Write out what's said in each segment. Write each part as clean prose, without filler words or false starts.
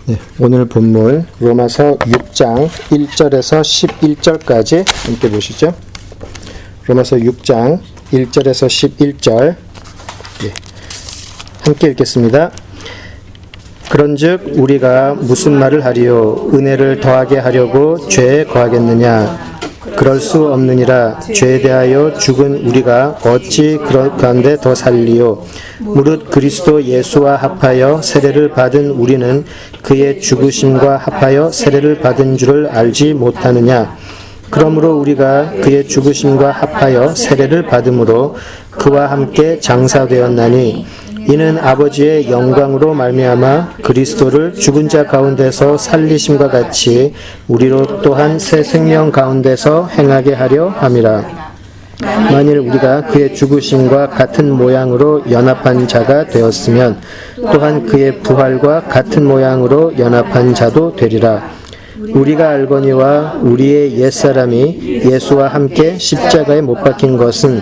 네, 오늘 본문 로마서 6장 1절에서 11절까지 함께 보시죠. 로마서 6장 1절에서 11절 함께 읽겠습니다. 그런즉 우리가 무슨 말을 하리요? 은혜를 더하게 하려고 죄에 거하겠느냐? 그럴 수 없느니라. 죄에 대하여 죽은 우리가 어찌 그런데 더 살리요? 무릇 그리스도 예수와 합하여 세례를 받은 우리는 그의 죽으심과 합하여 세례를 받은 줄을 알지 못하느냐? 그러므로 우리가 그의 죽으심과 합하여 세례를 받음으로 그와 함께 장사되었나니 이는 아버지의 영광으로 말미암아 그리스도를 죽은 자 가운데서 살리심과 같이 우리로 또한 새 생명 가운데서 행하게 하려 함이라. 만일 우리가 그의 죽으심과 같은 모양으로 연합한 자가 되었으면 또한 그의 부활과 같은 모양으로 연합한 자도 되리라. 우리가 알거니와 우리의 옛사람이 예수와 함께 십자가에 못 박힌 것은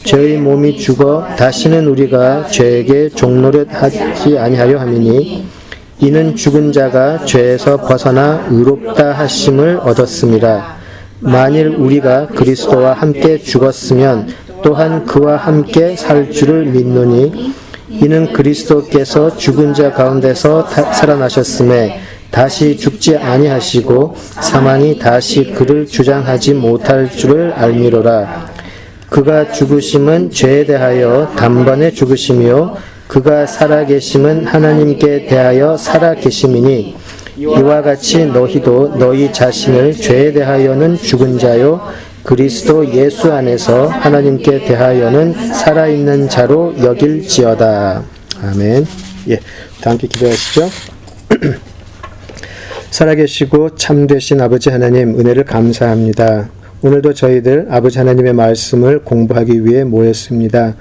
죄의 몸이 죽어 다시는 우리가 죄에게 종노릇 하지 아니하려 함이니 이는 죽은 자가 죄에서 벗어나 의롭다 하심을 얻었음이라. 만일 우리가 그리스도와 함께 죽었으면 또한 그와 함께 살 줄을 믿노니 이는 그리스도께서 죽은 자 가운데서 살아나셨음에 다시 죽지 아니하시고 사망이 다시 그를 주장하지 못할 줄을 알미로라. 그가 죽으심은 죄에 대하여 단번에 죽으심이요 그가 살아계심은 하나님께 대하여 살아계심이니 이와 같이 너희도 너희 자신을 죄에 대하여는 죽은 자요 그리스도 예수 안에서 하나님께 대하여는 살아있는 자로 여길지어다. 아멘. 예, 다 함께 기도하시죠. 살아계시고 참되신 아버지 하나님, 은혜를 감사합니다. 오늘도 저희들 아버지 하나님의 말씀을 공부하기 위해 모였습니다.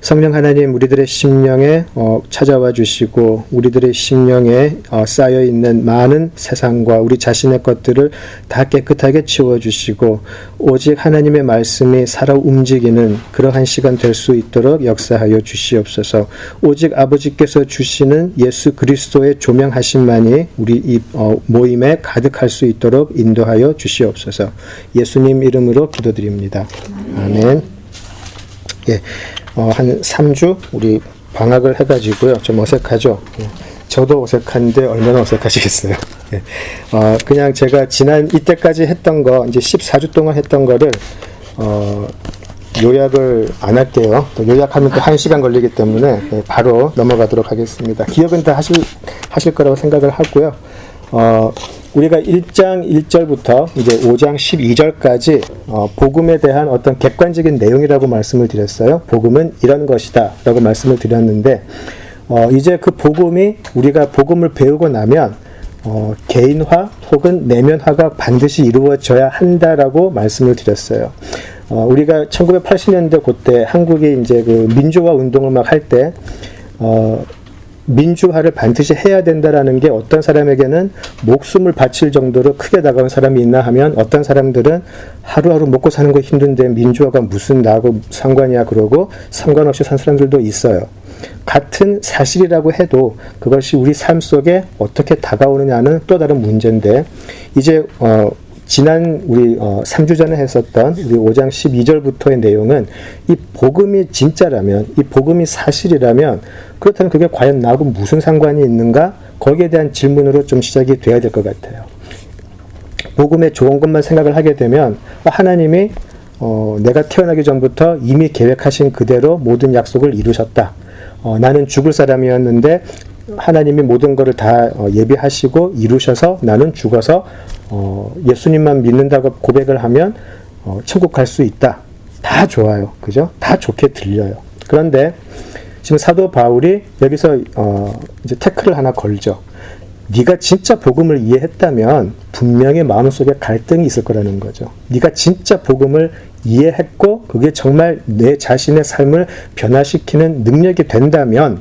성령 하나님, 우리들의 심령에 찾아와 주시고 우리들의 심령에 쌓여있는 많은 세상과 우리 자신의 것들을 다 깨끗하게 치워주시고 오직 하나님의 말씀이 살아 움직이는 그러한 시간 될 수 있도록 역사하여 주시옵소서. 오직 아버지께서 주시는 예수 그리스도의 조명하심만이 우리 이 모임에 가득할 수 있도록 인도하여 주시옵소서. 예수님 이름으로 기도드립니다. 아멘. 예. 한 3주 우리 방학을 해가지고요. 좀 어색하죠. 저도 어색한데 얼마나 어색하시겠어요. 그냥 제가 지난 이때까지 했던 거 이제 14주 동안 했던 거를 요약을 안 할게요. 또 요약하면 또 1시간 걸리기 때문에 바로 넘어가도록 하겠습니다. 기억은 다 하실 거라고 생각을 하고요. 우리가 1장 1절부터 이제 5장 12절까지 복음에 대한 어떤 객관적인 내용이라고 말씀을 드렸어요. 복음은 이런 것이다 라고 말씀을 드렸는데 이제 그 복음이 우리가 복음을 배우고 나면 개인화 혹은 내면화가 반드시 이루어져야 한다라고 말씀을 드렸어요. 우리가 1980년대 그때 한국이 이제 그 민주화 운동을 막 할 때 민주화를 반드시 해야 된다라는 게 어떤 사람에게는 목숨을 바칠 정도로 크게 다가온 사람이 있나 하면 어떤 사람들은 하루하루 먹고 사는 거 힘든데 민주화가 무슨 나하고 상관이야 그러고 상관없이 산 사람들도 있어요. 같은 사실이라고 해도 그것이 우리 삶 속에 어떻게 다가오느냐는 또 다른 문제인데 이제 지난 우리 3주 전에 했었던 우리 5장 12절부터의 내용은 이 복음이 진짜라면 이 복음이 사실이라면 그렇다면 그게 과연 나하고 무슨 상관이 있는가? 거기에 대한 질문으로 좀 시작이 돼야 될 것 같아요. 복음의 좋은 것만 생각을 하게 되면 하나님이 내가 태어나기 전부터 이미 계획하신 그대로 모든 약속을 이루셨다. 나는 죽을 사람이었는데 하나님이 모든 것을 다 예비하시고 이루셔서 나는 죽어서 예수님만 믿는다고 고백을 하면 천국 갈 수 있다. 다 좋아요. 그죠? 다 좋게 들려요. 그런데 지금 사도 바울이 여기서 이제 태클을 하나 걸죠. 네가 진짜 복음을 이해했다면 분명히 마음속에 갈등이 있을 거라는 거죠. 네가 진짜 복음을 이해했고 그게 정말 내 자신의 삶을 변화시키는 능력이 된다면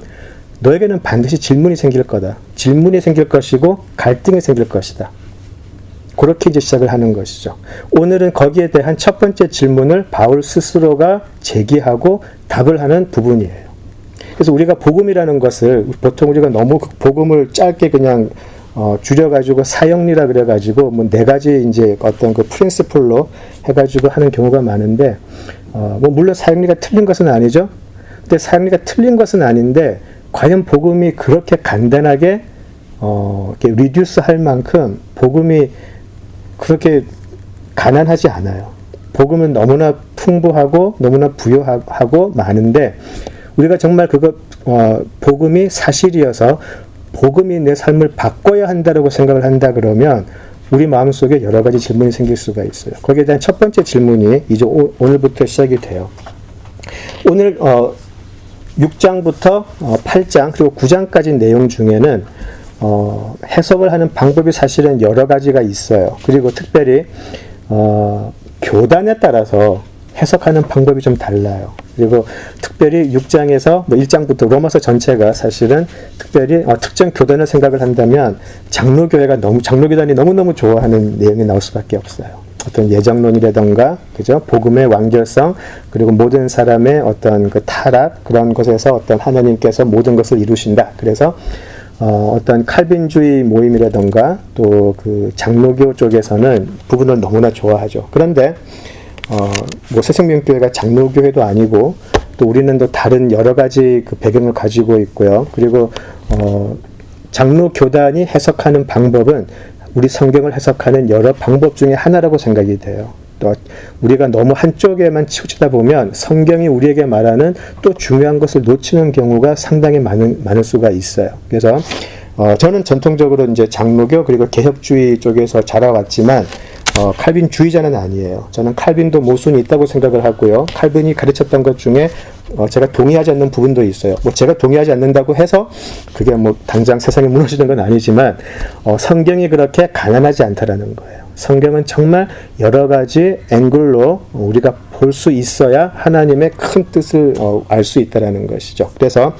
너에게는 반드시 질문이 생길 거다. 질문이 생길 것이고 갈등이 생길 것이다. 그렇게 이제 시작을 하는 것이죠. 오늘은 거기에 대한 첫 번째 질문을 바울 스스로가 제기하고 답을 하는 부분이에요. 그래서 우리가 복음이라는 것을 보통 우리가 너무 복음을 짧게 그냥 줄여가지고 사형리라 그래가지고 뭐 네 가지 이제 어떤 그 프린시플로 해가지고 하는 경우가 많은데, 뭐 물론 사형리가 틀린 것은 아니죠. 근데 사형리가 틀린 것은 아닌데, 과연 복음이 그렇게 간단하게 이렇게 리듀스 할 만큼 복음이 그렇게 가난하지 않아요. 복음은 너무나 풍부하고 너무나 부유하고 많은데, 우리가 정말 그거 복음이 사실이어서 복음이 내 삶을 바꿔야 한다라고 생각을 한다 그러면 우리 마음속에 여러 가지 질문이 생길 수가 있어요. 거기에 대한 첫 번째 질문이 이제 오늘부터 시작이 돼요. 오늘 6장부터 8장 그리고 9장까지 내용 중에는 해석을 하는 방법이 사실은 여러 가지가 있어요. 그리고 특별히 교단에 따라서 해석하는 방법이 좀 달라요. 그리고 특별히 6장에서 1장부터 로마서 전체가 사실은 특별히 특정 교단을 생각을 한다면 장로교단이 너무너무 좋아하는 내용이 나올 수밖에 없어요. 어떤 예정론이라던가, 그죠? 복음의 완결성, 그리고 모든 사람의 어떤 그 타락, 그런 것에서 어떤 하나님께서 모든 것을 이루신다. 그래서 어떤 칼빈주의 모임이라던가 또 그 장로교 쪽에서는 부분을 너무나 좋아하죠. 그런데 뭐 새생명교회가 장로교회도 아니고 또 우리는 또 다른 여러 가지 그 배경을 가지고 있고요. 그리고 장로교단이 해석하는 방법은 우리 성경을 해석하는 여러 방법 중에 하나라고 생각이 돼요. 또 우리가 너무 한쪽에만 치우치다 보면 성경이 우리에게 말하는 또 중요한 것을 놓치는 경우가 상당히 많을 수가 있어요. 그래서 저는 전통적으로 이제 장로교 그리고 개혁주의 쪽에서 자라왔지만 칼빈주의자는 아니에요. 저는 칼빈도 모순이 있다고 생각을 하고요. 칼빈이 가르쳤던 것 중에 제가 동의하지 않는 부분도 있어요. 뭐 제가 동의하지 않는다고 해서 그게 뭐 당장 세상이 무너지는 건 아니지만 성경이 그렇게 가난하지 않다라는 거예요. 성경은 정말 여러 가지 앵글로 우리가 볼 수 있어야 하나님의 큰 뜻을 알 수 있다라는 것이죠. 그래서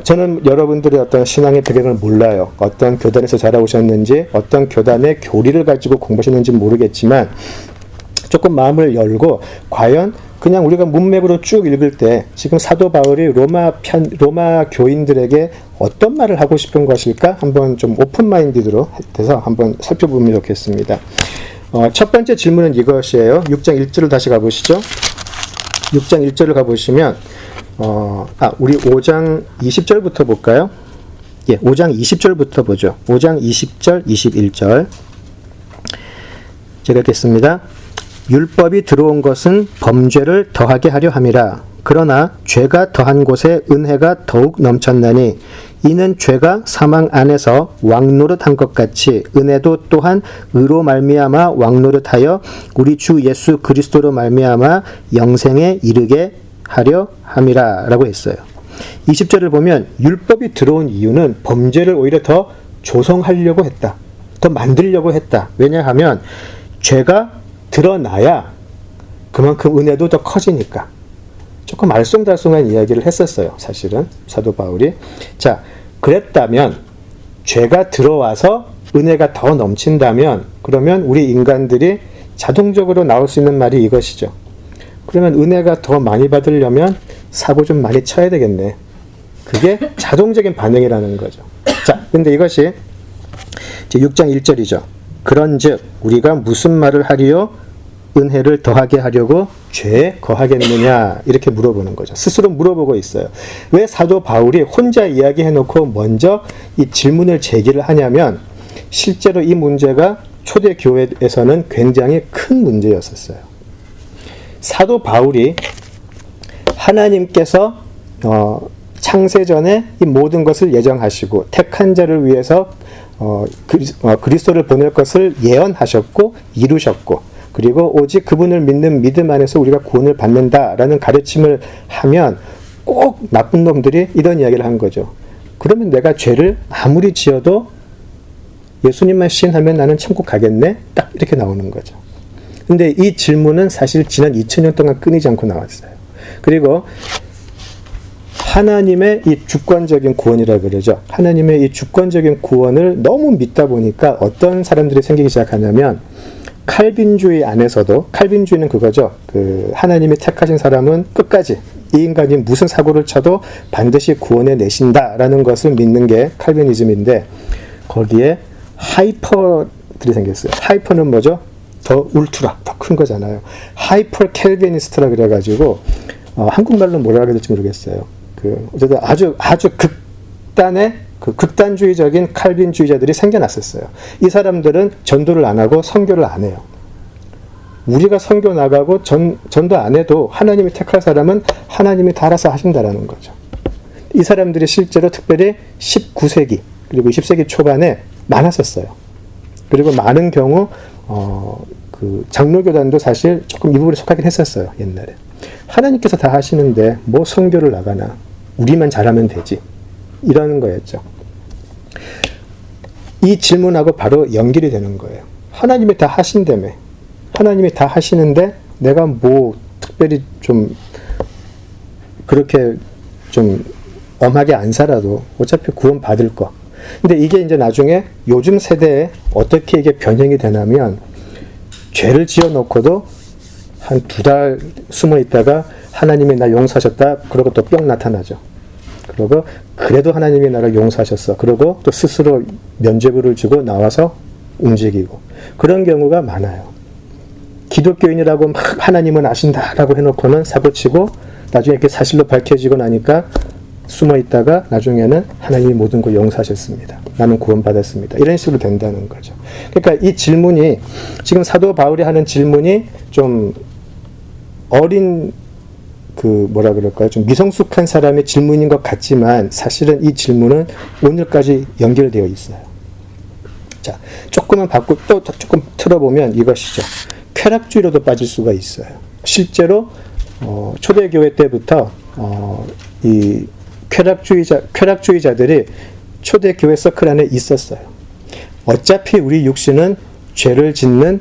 저는 여러분들의 어떤 신앙의 배경을 몰라요. 어떤 교단에서 자라오셨는지, 어떤 교단의 교리를 가지고 공부하셨는지 모르겠지만 조금 마음을 열고 과연 그냥 우리가 문맥으로 쭉 읽을 때 지금 사도 바울이 로마 교인들에게 어떤 말을 하고 싶은 것일까? 한번 좀 오픈 마인드로 해서 한번 살펴보면 좋겠습니다. 첫 번째 질문은 이것이에요. 6장 1절을 다시 가보시죠. 6장 1절을 가보시면 우리 5장 20절부터 볼까요? 예, 5장 20절부터 보죠. 5장 20절, 21절. 제가 읽겠습니다. 율법이 들어온 것은 범죄를 더하게 하려 함이라. 그러나 죄가 더한 곳에 은혜가 더욱 넘쳤나니 이는 죄가 사망 안에서 왕노릇한 것 같이 은혜도 또한 의로 말미암아 왕노릇하여 우리 주 예수 그리스도로 말미암아 영생에 이르게 하려 함이라 라고 했어요. 20절을 보면 율법이 들어온 이유는 범죄를 오히려 더 조성하려고 했다. 더 만들려고 했다. 왜냐하면 죄가 드러나야 그만큼 은혜도 더 커지니까. 조금 알쏭달쏭한 이야기를 했었어요. 사실은 사도 바울이. 자, 그랬다면 죄가 들어와서 은혜가 더 넘친다면 그러면 우리 인간들이 자동적으로 나올 수 있는 말이 이것이죠. 그러면 은혜가 더 많이 받으려면 사고 좀 많이 쳐야 되겠네. 그게 자동적인 반응이라는 거죠. 자, 근데 이것이 이제 6장 1절이죠. 그런즉 우리가 무슨 말을 하리요? 은혜를 더하게 하려고 죄에 거하겠느냐? 이렇게 물어보는 거죠. 스스로 물어보고 있어요. 왜 사도 바울이 혼자 이야기해놓고 먼저 이 질문을 제기를 하냐면 실제로 이 문제가 초대교회에서는 굉장히 큰 문제였었어요. 사도 바울이 하나님께서 창세전에 이 모든 것을 예정하시고 택한 자를 위해서 그리스도를 보낼 것을 예언하셨고 이루셨고 그리고 오직 그분을 믿는 믿음 안에서 우리가 구원을 받는다라는 가르침을 하면 꼭 나쁜 놈들이 이런 이야기를 한 거죠. 그러면 내가 죄를 아무리 지어도 예수님만 시인하면 나는 천국 가겠네? 딱 이렇게 나오는 거죠. 근데 이 질문은 사실 지난 2000년 동안 끊이지 않고 나왔어요. 그리고 하나님의 이 주권적인 구원이라고 그러죠. 하나님의 이 주권적인 구원을 너무 믿다 보니까 어떤 사람들이 생기기 시작하냐면 칼빈주의 안에서도 칼빈주의는 그거죠. 그 하나님이 택하신 사람은 끝까지 이 인간이 무슨 사고를 쳐도 반드시 구원해 내신다라는 것을 믿는 게 칼빈이즘인데 거기에 하이퍼들이 생겼어요. 하이퍼는 뭐죠? 더 울트라, 더 큰 거잖아요. 하이퍼 켈비니스트라 그래가지고 한국말로 뭐라 해야 될지 모르겠어요. 어쨌든 아주 극단의 극단주의적인 칼빈주의자들이 생겨났었어요. 이 사람들은 전도를 안 하고 선교를 안 해요. 우리가 선교 나가고 전도 안 해도 하나님이 택할 사람은 하나님이 다 알아서 하신다라는 거죠. 이 사람들이 실제로 특별히 19세기 그리고 20세기 초반에 많았었어요. 그리고 많은 경우 장로교단도 사실 조금 이 부분에 속하긴 했었어요. 옛날에. 하나님께서 다 하시는데 뭐 선교를 나가나, 우리만 잘하면 되지, 이러는 거였죠. 이 질문하고 바로 연결이 되는 거예요. 하나님이 다 하신다며, 하나님이 다 하시는데 내가 뭐 특별히 좀 그렇게 좀 엄하게 안 살아도 어차피 구원 받을 거. 근데 이게 이제 나중에 요즘 세대에 어떻게 이게 변형이 되냐면, 죄를 지어 놓고도 한 2달 숨어 있다가 하나님이 나 용서하셨다 그러고 또 뿅 나타나죠. 그러고 그래도 하나님이 나를 용서하셨어 그러고 또 스스로 면죄부를 주고 나와서 움직이고, 그런 경우가 많아요. 기독교인이라고 막 하나님은 아신다라고 해놓고는 사고치고 나중에 이렇게 사실로 밝혀지고 나니까 숨어 있다가 나중에는 하나님이 모든 걸 용서하셨습니다, 나는 구원받았습니다, 이런 식으로 된다는 거죠. 그러니까 이 질문이, 지금 사도 바울이 하는 질문이 좀 어린 뭐라 그럴까요? 좀 미성숙한 사람의 질문인 것 같지만 사실은 이 질문은 오늘까지 연결되어 있어요. 자, 조금만 또 조금 틀어보면 이것이죠. 쾌락주의로도 빠질 수가 있어요. 실제로 초대교회 때부터 이 쾌락주의자들이 초대교회 서클 안에 있었어요. 어차피 우리 육신은 죄를 짓는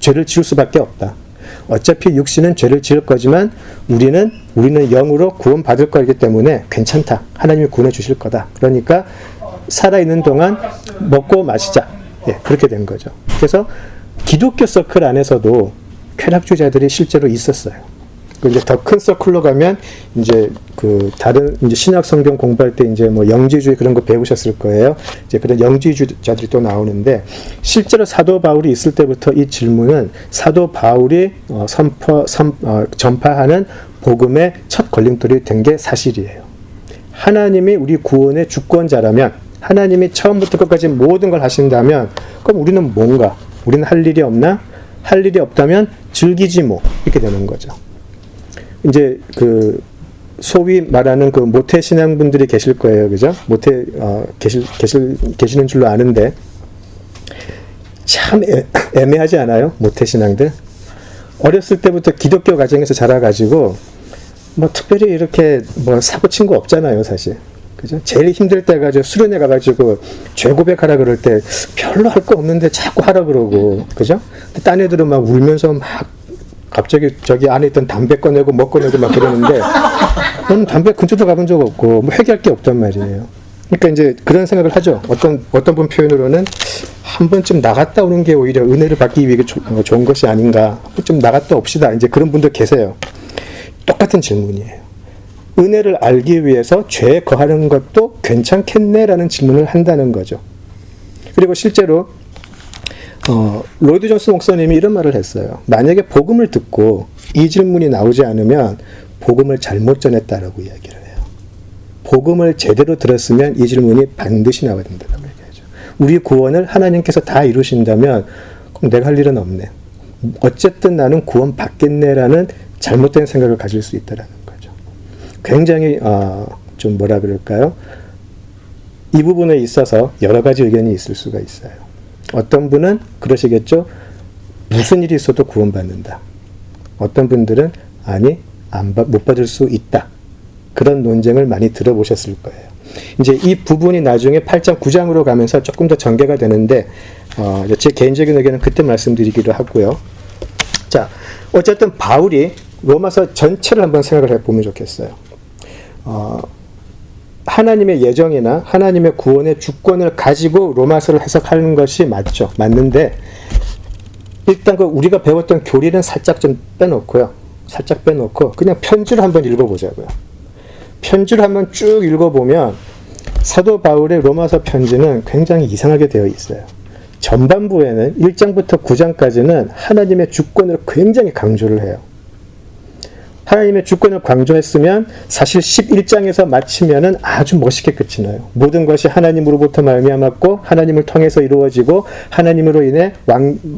죄를 지을 수밖에 없다. 어차피 육신은 죄를 지을 거지만 우리는 영으로 구원받을 거기 때문에 괜찮다, 하나님이 구원해 주실 거다, 그러니까 살아있는 동안 먹고 마시자, 그렇게 된 거죠. 그래서 기독교 서클 안에서도 쾌락주의자들이 실제로 있었어요. 이제 더 큰 서클로 가면 이제 다른 이제 신약 성경 공부할 때 이제 뭐 영지주의 그런 거 배우셨을 거예요. 이제 그런 영지주의자들이 또 나오는데, 실제로 사도 바울이 있을 때부터 이 질문은 사도 바울이 전파하는 복음의 첫 걸림돌이 된 게 사실이에요. 하나님이 우리 구원의 주권자라면, 하나님이 처음부터 끝까지 모든 걸 하신다면, 그럼 우리는 뭔가? 우리는 할 일이 없나? 할 일이 없다면 즐기지 뭐, 이렇게 되는 거죠. 이제 소위 말하는 모태 신앙분들이 계실 거예요, 그죠? 모태 계시는 줄로 아는데 참 애매하지 않아요? 모태 신앙들. 어렸을 때부터 기독교 가정에서 자라가지고 뭐 특별히 이렇게 뭐 사고 친 거 없잖아요, 사실. 그죠? 제일 힘들 때가 수련회 가가지고 죄 고백하라 그럴 때 별로 할 거 없는데 자꾸 하라 그러고, 그죠? 근데 딴 애들은 막 울면서 막 갑자기 저기 안에 있던 담배 꺼내고 뭐 꺼내고 막 그러는데 저는 담배 근처도 가본 적 없고 뭐 회개할 게 없단 말이에요. 그러니까 이제 그런 생각을 하죠. 어떤 분 표현으로는 한 번쯤 나갔다 오는 게 오히려 은혜를 받기 위해 좋은 것이 아닌가. 좀 나갔다 옵시다. 이제 그런 분들 계세요. 똑같은 질문이에요. 은혜를 알기 위해서 죄에 거하는 것도 괜찮겠네라는 질문을 한다는 거죠. 그리고 실제로 로이드 존스 목사님이 이런 말을 했어요. 만약에 복음을 듣고 이 질문이 나오지 않으면 복음을 잘못 전했다라고 이야기를 해요. 복음을 제대로 들었으면 이 질문이 반드시 나와야 된다고 얘기하죠. 우리 구원을 하나님께서 다 이루신다면 그럼 내가 할 일은 없네, 어쨌든 나는 구원 받겠네라는 잘못된 생각을 가질 수 있다라는 거죠. 굉장히 좀 뭐라 그럴까요? 이 부분에 있어서 여러 가지 의견이 있을 수가 있어요. 어떤 분은 그러시겠죠. 무슨 일이 있어도 구원받는다. 어떤 분들은 아니, 못 받을 수 있다. 그런 논쟁을 많이 들어보셨을 거예요. 이제 이 부분이 나중에 8장, 9장으로 가면서 조금 더 전개가 되는데, 제 개인적인 의견은 그때 말씀드리기로 하고요. 자, 어쨌든 바울이 로마서 전체를 한번 생각을 해보면 좋겠어요. 하나님의 예정이나 하나님의 구원의 주권을 가지고 로마서를 해석하는 것이 맞죠. 맞는데 일단 우리가 배웠던 교리는 살짝 좀 빼놓고요. 살짝 빼놓고 그냥 편지를 한번 읽어보자고요. 편지를 한번 쭉 읽어보면 사도 바울의 로마서 편지는 굉장히 이상하게 되어 있어요. 전반부에는 1장부터 9장까지는 하나님의 주권을 굉장히 강조를 해요. 하나님의 주권을 강조했으면 사실 11장에서 마치면은 아주 멋있게 끝이 나요. 모든 것이 하나님으로부터 말미암았고 하나님을 통해서 이루어지고 하나님으로 인해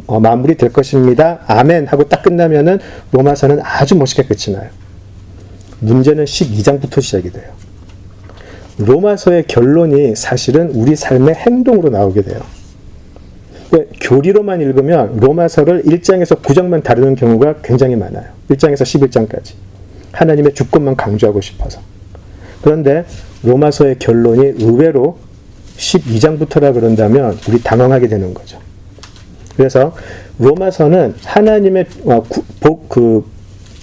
마무리 될 것입니다. 아멘 하고 딱 끝나면은 로마서는 아주 멋있게 끝이 나요. 문제는 12장부터 시작이 돼요. 로마서의 결론이 사실은 우리 삶의 행동으로 나오게 돼요. 교리로만 읽으면 로마서를 1장에서 9장만 다루는 경우가 굉장히 많아요. 1장에서 11장까지. 하나님의 주권만 강조하고 싶어서. 그런데 로마서의 결론이 의외로 12장부터라 그런다면 우리 당황하게 되는 거죠. 그래서 로마서는 하나님의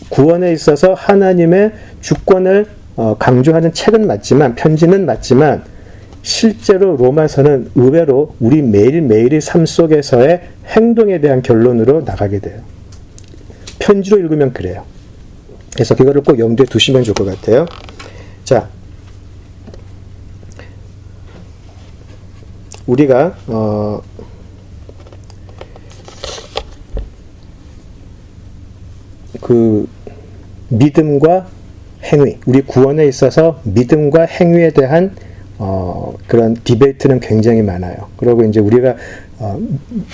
구원에 있어서 하나님의 주권을 강조하는 책은 맞지만, 편지는 맞지만 실제로 로마서는 의외로 우리 매일매일의 삶 속에서의 행동에 대한 결론으로 나가게 돼요. 편지로 읽으면 그래요. 그래서 그거를 꼭 염두에 두시면 좋을 것 같아요. 자, 우리가 그 믿음과 행위, 우리 구원에 있어서 믿음과 행위에 대한 그런 디베이트는 굉장히 많아요. 그리고 이제 우리가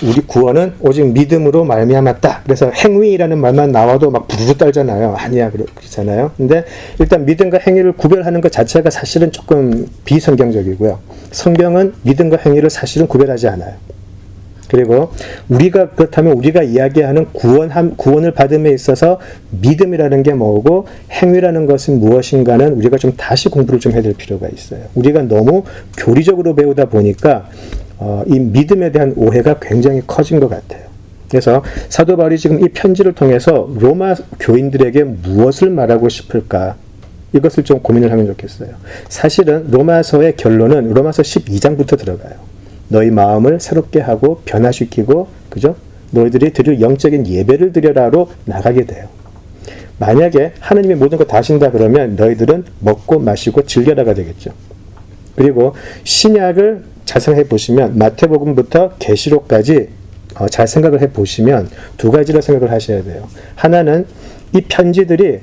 우리 구원은 오직 믿음으로 말미암았다. 그래서 행위라는 말만 나와도 막 부르르 떨잖아요. 아니야 그렇잖아요. 근데 일단 믿음과 행위를 구별하는 것 자체가 사실은 조금 비성경적이고요. 성경은 믿음과 행위를 사실은 구별하지 않아요. 그리고 그렇다면 우리가 이야기하는 구원을 받음에 있어서 믿음이라는 게 뭐고 행위라는 것은 무엇인가는 우리가 좀 다시 공부를 좀 해야 될 필요가 있어요. 우리가 너무 교리적으로 배우다 보니까 이 믿음에 대한 오해가 굉장히 커진 것 같아요. 그래서 사도 바울이 지금 이 편지를 통해서 로마 교인들에게 무엇을 말하고 싶을까? 이것을 좀 고민을 하면 좋겠어요. 사실은 로마서의 결론은 로마서 12장부터 들어가요. 너희 마음을 새롭게 하고 변화시키고, 그죠? 너희들이 드릴 영적인 예배를 드려라로 나가게 돼요. 만약에 하나님이 모든 거 다 하신다 그러면 너희들은 먹고 마시고 즐겨라가 되겠죠. 그리고 신약을 잘 생각해 보시면 마태복음부터 계시록까지 잘 생각을 해 보시면 두 가지로 생각을 하셔야 돼요. 하나는 이 편지들이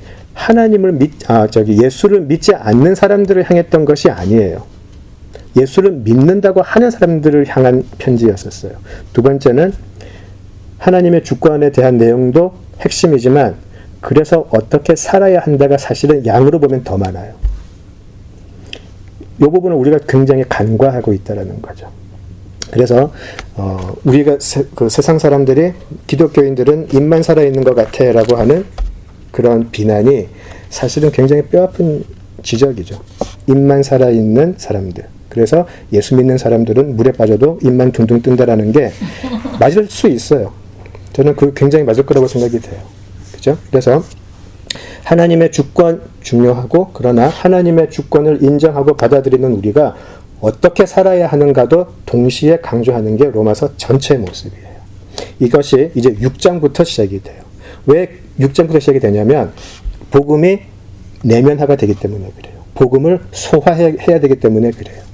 예수를 믿지 않는 사람들을 향했던 것이 아니에요. 예수를 믿는다고 하는 사람들을 향한 편지였었어요. 두 번째는 하나님의 주권에 대한 내용도 핵심이지만 그래서 어떻게 살아야 한다가 사실은 양으로 보면 더 많아요. 이 부분을 우리가 굉장히 간과하고 있다는 거죠. 그래서 우리가 세상 사람들이 기독교인들은 입만 살아있는 것 같아 라고 하는 그런 비난이 사실은 굉장히 뼈아픈 지적이죠. 입만 살아있는 사람들. 그래서 예수 믿는 사람들은 물에 빠져도 입만 둥둥 뜬다라는 게 맞을 수 있어요. 저는 그게 굉장히 맞을 거라고 생각이 돼요. 그죠? 그래서 하나님의 주권 중요하고 그러나 하나님의 주권을 인정하고 받아들이는 우리가 어떻게 살아야 하는가도 동시에 강조하는 게 로마서 전체의 모습이에요. 이것이 이제 6장부터 시작이 돼요. 왜 6장부터 시작이 되냐면 복음이 내면화가 되기 때문에 그래요. 복음을 소화해야 되기 때문에 그래요.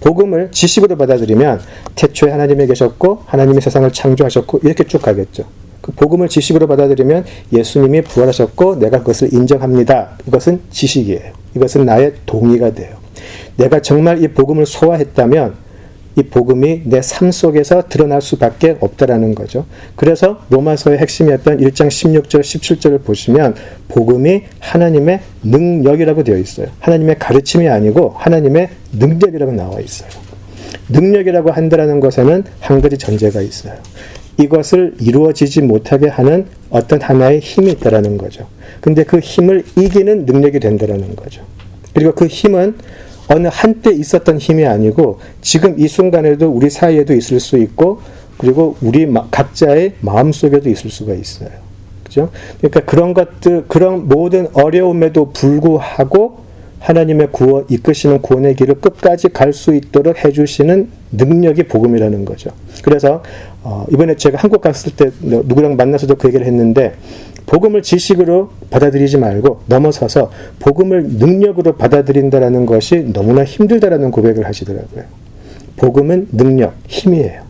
복음을 지식으로 받아들이면 태초에 하나님이 계셨고 하나님이 세상을 창조하셨고 이렇게 쭉 가겠죠. 그 복음을 지식으로 받아들이면 예수님이 부활하셨고 내가 그것을 인정합니다. 이것은 지식이에요. 이것은 나의 동의가 돼요. 내가 정말 이 복음을 소화했다면 이 복음이 내 삶 속에서 드러날 수밖에 없다라는 거죠. 그래서 로마서의 핵심이었던 1장 16절, 17절을 보시면 복음이 하나님의 능력이라고 되어 있어요. 하나님의 가르침이 아니고 하나님의 능력이라고 나와 있어요. 능력이라고 한다는 것에는 한 가지 전제가 있어요. 이것을 이루어지지 못하게 하는 어떤 하나의 힘이 있다라는 거죠. 근데 그 힘을 이기는 능력이 된다라는 거죠. 그리고 그 힘은 어느 한때 있었던 힘이 아니고 지금 이 순간에도 우리 사이에도 있을 수 있고 그리고 우리 각자의 마음속에도 있을 수가 있어요. 그죠? 그러니까 그런 모든 어려움에도 불구하고 하나님의 이끄시는 구원의 길을 끝까지 갈 수 있도록 해주시는 능력이 복음이라는 거죠. 그래서 이번에 제가 한국 갔을 때 누구랑 만나서도 그 얘기를 했는데 복음을 지식으로 받아들이지 말고 넘어서서 복음을 능력으로 받아들인다라는 것이 너무나 힘들다라는 고백을 하시더라고요. 복음은 능력, 힘이에요.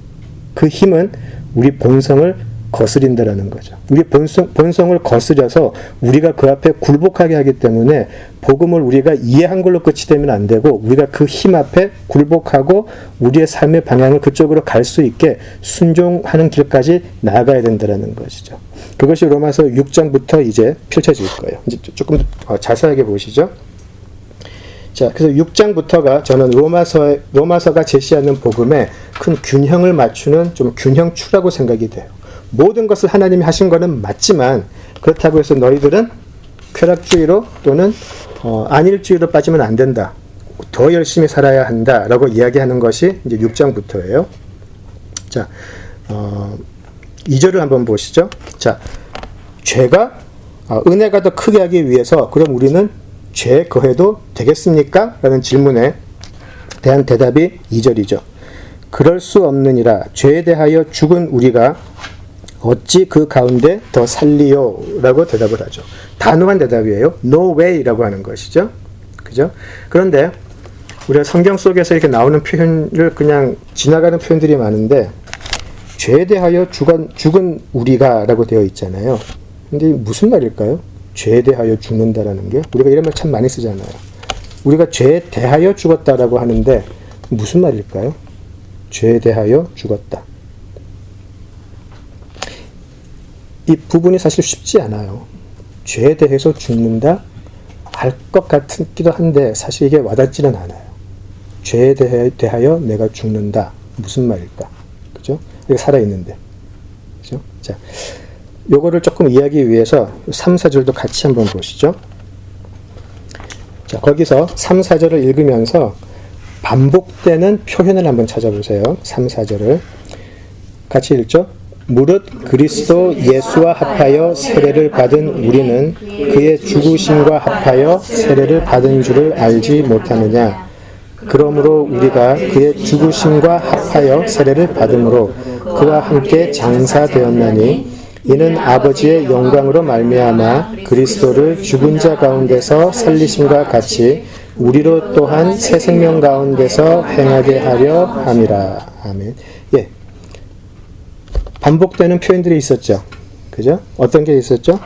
그 힘은 우리 본성을 거스린다라는 거죠. 우리 본성을 거스려서 우리가 그 앞에 굴복하게 하기 때문에 복음을 우리가 이해한 걸로 끝이 되면 안 되고 우리가 그 힘 앞에 굴복하고 우리의 삶의 방향을 그쪽으로 갈 수 있게 순종하는 길까지 나아가야 된다는 것이죠. 그것이 로마서 6장부터 이제 펼쳐질 거예요. 이제 조금 더 자세하게 보시죠. 자, 그래서 6장부터가 저는 로마서가 제시하는 복음에 큰 균형을 맞추는 좀 균형추라고 생각이 돼요. 모든 것을 하나님이 하신 거는 맞지만 그렇다고 해서 너희들은 쾌락주의로 또는 안일주의로 빠지면 안 된다. 더 열심히 살아야 한다라고 이야기하는 것이 이제 6장부터예요. 자, 2절을 한번 보시죠. 자, 죄가 은혜가 더 크게 하기 위해서 그럼 우리는 죄 거해도 되겠습니까? 라는 질문에 대한 대답이 2절이죠. 그럴 수 없느니라. 죄에 대하여 죽은 우리가 어찌 그 가운데 더 살리요? 라고 대답을 하죠. 단호한 대답이에요. No way라고 하는 것이죠. 그죠? 그런데 우리가 성경 속에서 이렇게 나오는 표현을 그냥 지나가는 표현들이 많은데 죄에 대하여 죽은 우리가 라고 되어 있잖아요. 근데 무슨 말일까요? 죄에 대하여 죽는다라는 게 우리가 이런 말 참 많이 쓰잖아요. 우리가 죄에 대하여 죽었다라고 하는데 무슨 말일까요? 죄에 대하여 죽었다. 이 부분이 사실 쉽지 않아요. 죄에 대해서 죽는다? 알 것 같기도 한데 사실 이게 와닿지는 않아요. 죄에 대하여 내가 죽는다. 무슨 말일까? 그죠? 이게 살아있는데. 그죠? 자, 요거를 조금 이해하기 위해서 3, 4절도 같이 한번 보시죠. 자, 거기서 3, 4절을 읽으면서 반복되는 표현을 한번 찾아보세요. 3, 4절을. 같이 읽죠? 무릇 그리스도 예수와 합하여 세례를 받은 우리는 그의 죽으심과 합하여 세례를 받은 줄을 알지 못하느냐. 그러므로 우리가 그의 죽으심과 합하여 세례를 받음으로 그와 함께 장사되었나니 이는 아버지의 영광으로 말미암아 그리스도를 죽은 자 가운데서 살리심과 같이 우리로 또한 새 생명 가운데서 행하게 하려 함이라. 아멘. 예. 반복되는 표현들이 있었죠. 그죠? 어떤 게 있었죠?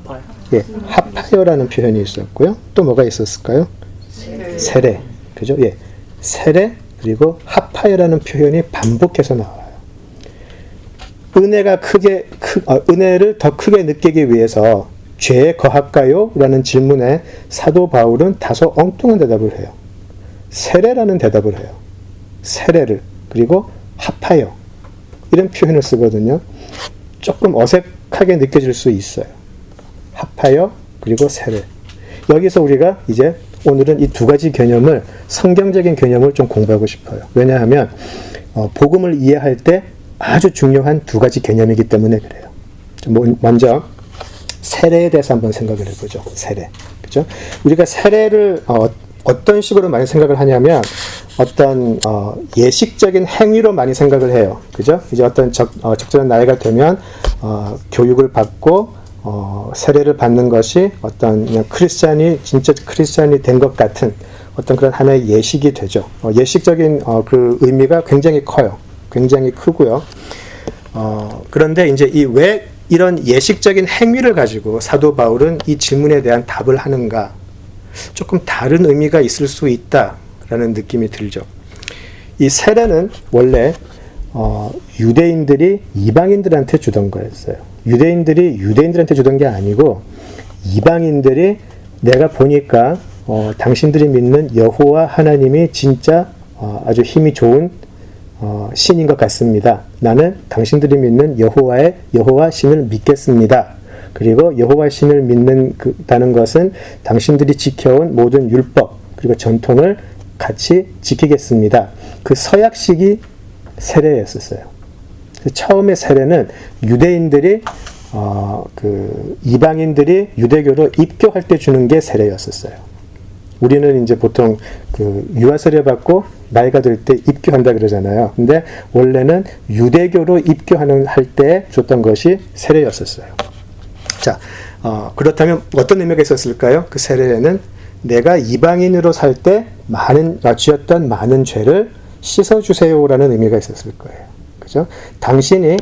합하여. 예. 합하여라는 표현이 있었고요. 또 뭐가 있었을까요? 세례. 그죠? 예. 세례 그리고 합하여라는 표현이 반복해서 나와요. 은혜를 더 크게 느끼기 위해서 죄에 거할까요? 라는 질문에 사도 바울은 다소 엉뚱한 대답을 해요. 세례라는 대답을 해요. 세례를. 그리고 합하여. 이런 표현을 쓰거든요. 조금 어색하게 느껴질 수 있어요. 합하여 그리고 세례. 여기서 우리가 이제 오늘은 이 두 가지 개념을 성경적인 개념을 좀 공부하고 싶어요. 왜냐하면 복음을 이해할 때 아주 중요한 두 가지 개념이기 때문에 그래요. 먼저 세례에 대해서 한번 생각을 해보죠. 세례. 그죠? 우리가 세례를 어떤 식으로 많이 생각을 하냐면 어떤 예식적인 행위로 많이 생각을 해요. 그죠? 이제 어떤 적절한 나이가 되면 교육을 받고 세례를 받는 것이 어떤 그냥 진짜 크리스찬이 된 것 같은 어떤 그런 하나의 예식이 되죠. 예식적인 그 의미가 굉장히 커요. 굉장히 크고요. 그런데 이제 왜 이런 예식적인 행위를 가지고 사도 바울은 이 질문에 대한 답을 하는가? 조금 다른 의미가 있을 수 있다라는 느낌이 들죠. 이 세례는 원래 유대인들이 이방인들한테 주던 거였어요. 유대인들이 유대인들한테 주던 게 아니고 이방인들이 내가 보니까 당신들이 믿는 여호와 하나님이 진짜 아주 힘이 좋은 신인 것 같습니다. 나는 당신들이 믿는 여호와 신을 믿겠습니다. 그리고 여호와 신을 믿는다는 것은 당신들이 지켜온 모든 율법 그리고 전통을 같이 지키겠습니다. 그 서약식이 세례였었어요. 처음에 세례는 유대인들이 이방인들이 유대교로 입교할 때 주는 게 세례였었어요. 우리는 이제 보통 유아세례 받고 나이가 들 때 입교한다 그러잖아요. 근데 원래는 유대교로 입교할 때 줬던 것이 세례였었어요. 자, 그렇다면 어떤 의미가 있었을까요? 그 세례는 내가 이방인으로 살 때 쥐었던 많은 죄를 씻어주세요라는 의미가 있었을 거예요. 그죠? 당신이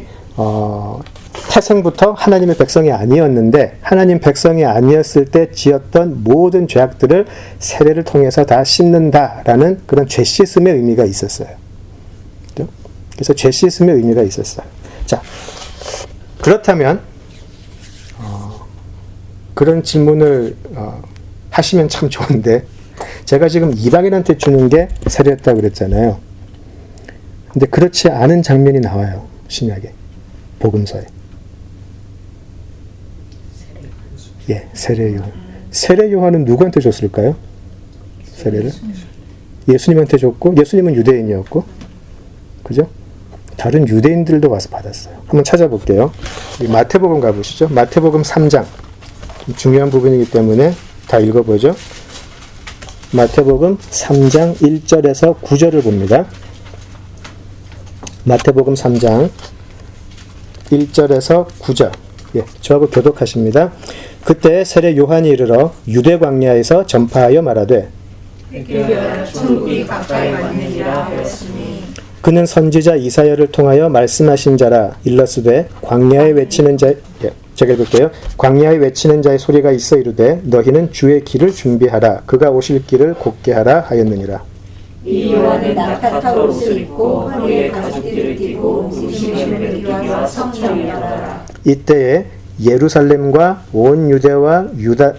태생부터 하나님의 백성이 아니었는데 하나님 백성이 아니었을 때 지었던 모든 죄악들을 세례를 통해서 다 씻는다라는 그런 죄 씻음의 의미가 있었어요. 그죠? 그래서 죄 씻음의 의미가 있었어요. 자, 그렇다면 그런 질문을 하시면 참 좋은데 제가 지금 이방인한테 주는 게 세례였다고 그랬잖아요. 근데 그렇지 않은 장면이 나와요. 신약에. 복음서에. 예, 세례 요한. 세례 요한은 누구한테 줬을까요? 세례를? 예수님한테 줬고 예수님은 유대인이었고 그죠? 다른 유대인들도 와서 받았어요. 한번 찾아볼게요. 마태복음 가보시죠. 마태복음 3장. 중요한 부분이기 때문에 다 읽어보죠. 마태복음 3장 1절에서 9절을 봅니다. 마태복음 3장 1절에서 9절. 예, 저하고 교독하십니다. 그때 세례 요한이 이르러 유대 광야에서 전파하여 말하되 천국이 가까이 왔느니라 하였으니 그는 선지자 이사야를 통하여 말씀하신 자라 일러스되 광야에 외치는 자 제가 읽을게요. 광야에 외치는 자의 소리가 있어 이르되 너희는 주의 길을 준비하라 그가 오실 길을 곧게 하라 하였느니라. 이 요한은 낙타타 옷을 입고 허리에 가죽띠를 띠고 무심히 메기와 성령이었더라. 이때에 예루살렘과 온 유대와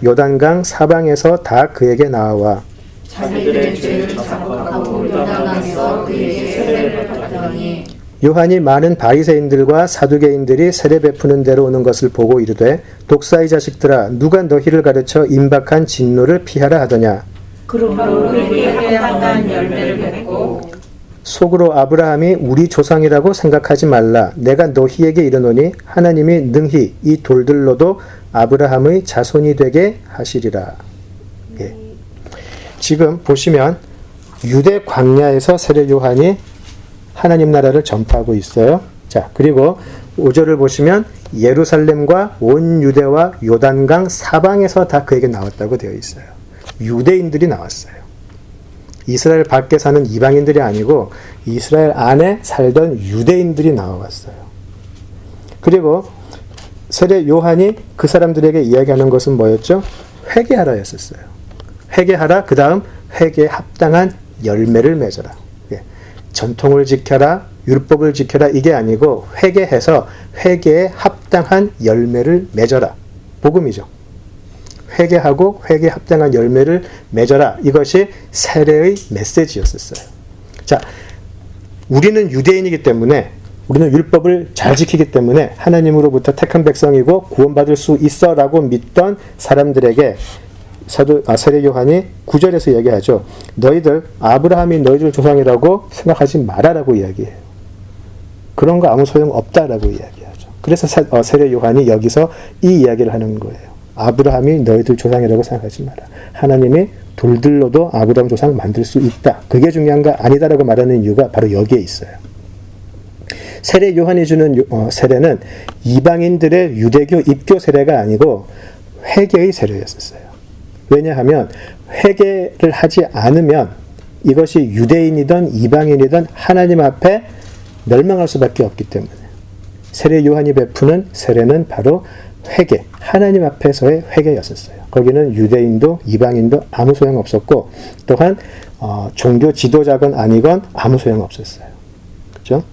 요단강 사방에서 다 그에게 나와 자기들의 죄를 자복하고 요단강에서 그에게 세례를 받더니 요한이 많은 바리새인들과 사두개인들이 세례 베푸는 데로 오는 것을 보고 이르되 독사의 자식들아 누가 너희를 가르쳐 임박한 진노를 피하라 하더냐. 그러므로 그에게 합당한 열매를 맺고 속으로 아브라함이 우리 조상이라고 생각하지 말라. 내가 너희에게 이르노니 하나님이 능히 이 돌들로도 아브라함의 자손이 되게 하시리라. 예. 지금 보시면 유대 광야에서 세례 요한이 하나님 나라를 전파하고 있어요. 자, 그리고 5절을 보시면 예루살렘과 온 유대와 요단강 사방에서 다 그에게 나왔다고 되어 있어요. 유대인들이 나왔어요. 이스라엘 밖에 사는 이방인들이 아니고 이스라엘 안에 살던 유대인들이 나와왔어요. 그리고 세례 요한이 그 사람들에게 이야기하는 것은 뭐였죠? 회개하라 였었어요. 회개하라, 그 다음 회개에 합당한 열매를 맺어라. 예. 전통을 지켜라, 율법을 지켜라 이게 아니고 회개해서 회개에 합당한 열매를 맺어라. 복음이죠. 회개하고 회개에 합당한 열매를 맺어라. 이것이 세례의 메시지였었어요. 자, 우리는 유대인이기 때문에 우리는 율법을 잘 지키기 때문에 하나님으로부터 택한 백성이고 구원받을 수 있어라고 믿던 사람들에게 세례 요한이 9절에서 이야기하죠. 너희들 아브라함이 너희들 조상이라고 생각하지 마라라고 이야기해요. 그런 거 아무 소용 없다라고 이야기하죠. 그래서 세례 요한이 여기서 이 이야기를 하는 거예요. 아브라함이 너희들 조상이라고 생각하지 마라. 하나님이 돌들로도 아브라함 조상 만들 수 있다. 그게 중요한가 아니다라고 말하는 이유가 바로 여기에 있어요. 세례 요한이 주는 세례는 이방인들의 유대교 입교 세례가 아니고 회개의 세례였었어요. 왜냐하면 회개를 하지 않으면 이것이 유대인이든 이방인이든 하나님 앞에 멸망할 수밖에 없기 때문에 세례 요한이 베푸는 세례는 바로 회개, 하나님 앞에서의 회개였었어요. 거기는 유대인도 이방인도 아무 소용없었고 또한 종교 지도자건 아니건 아무 소용없었어요. 그렇죠?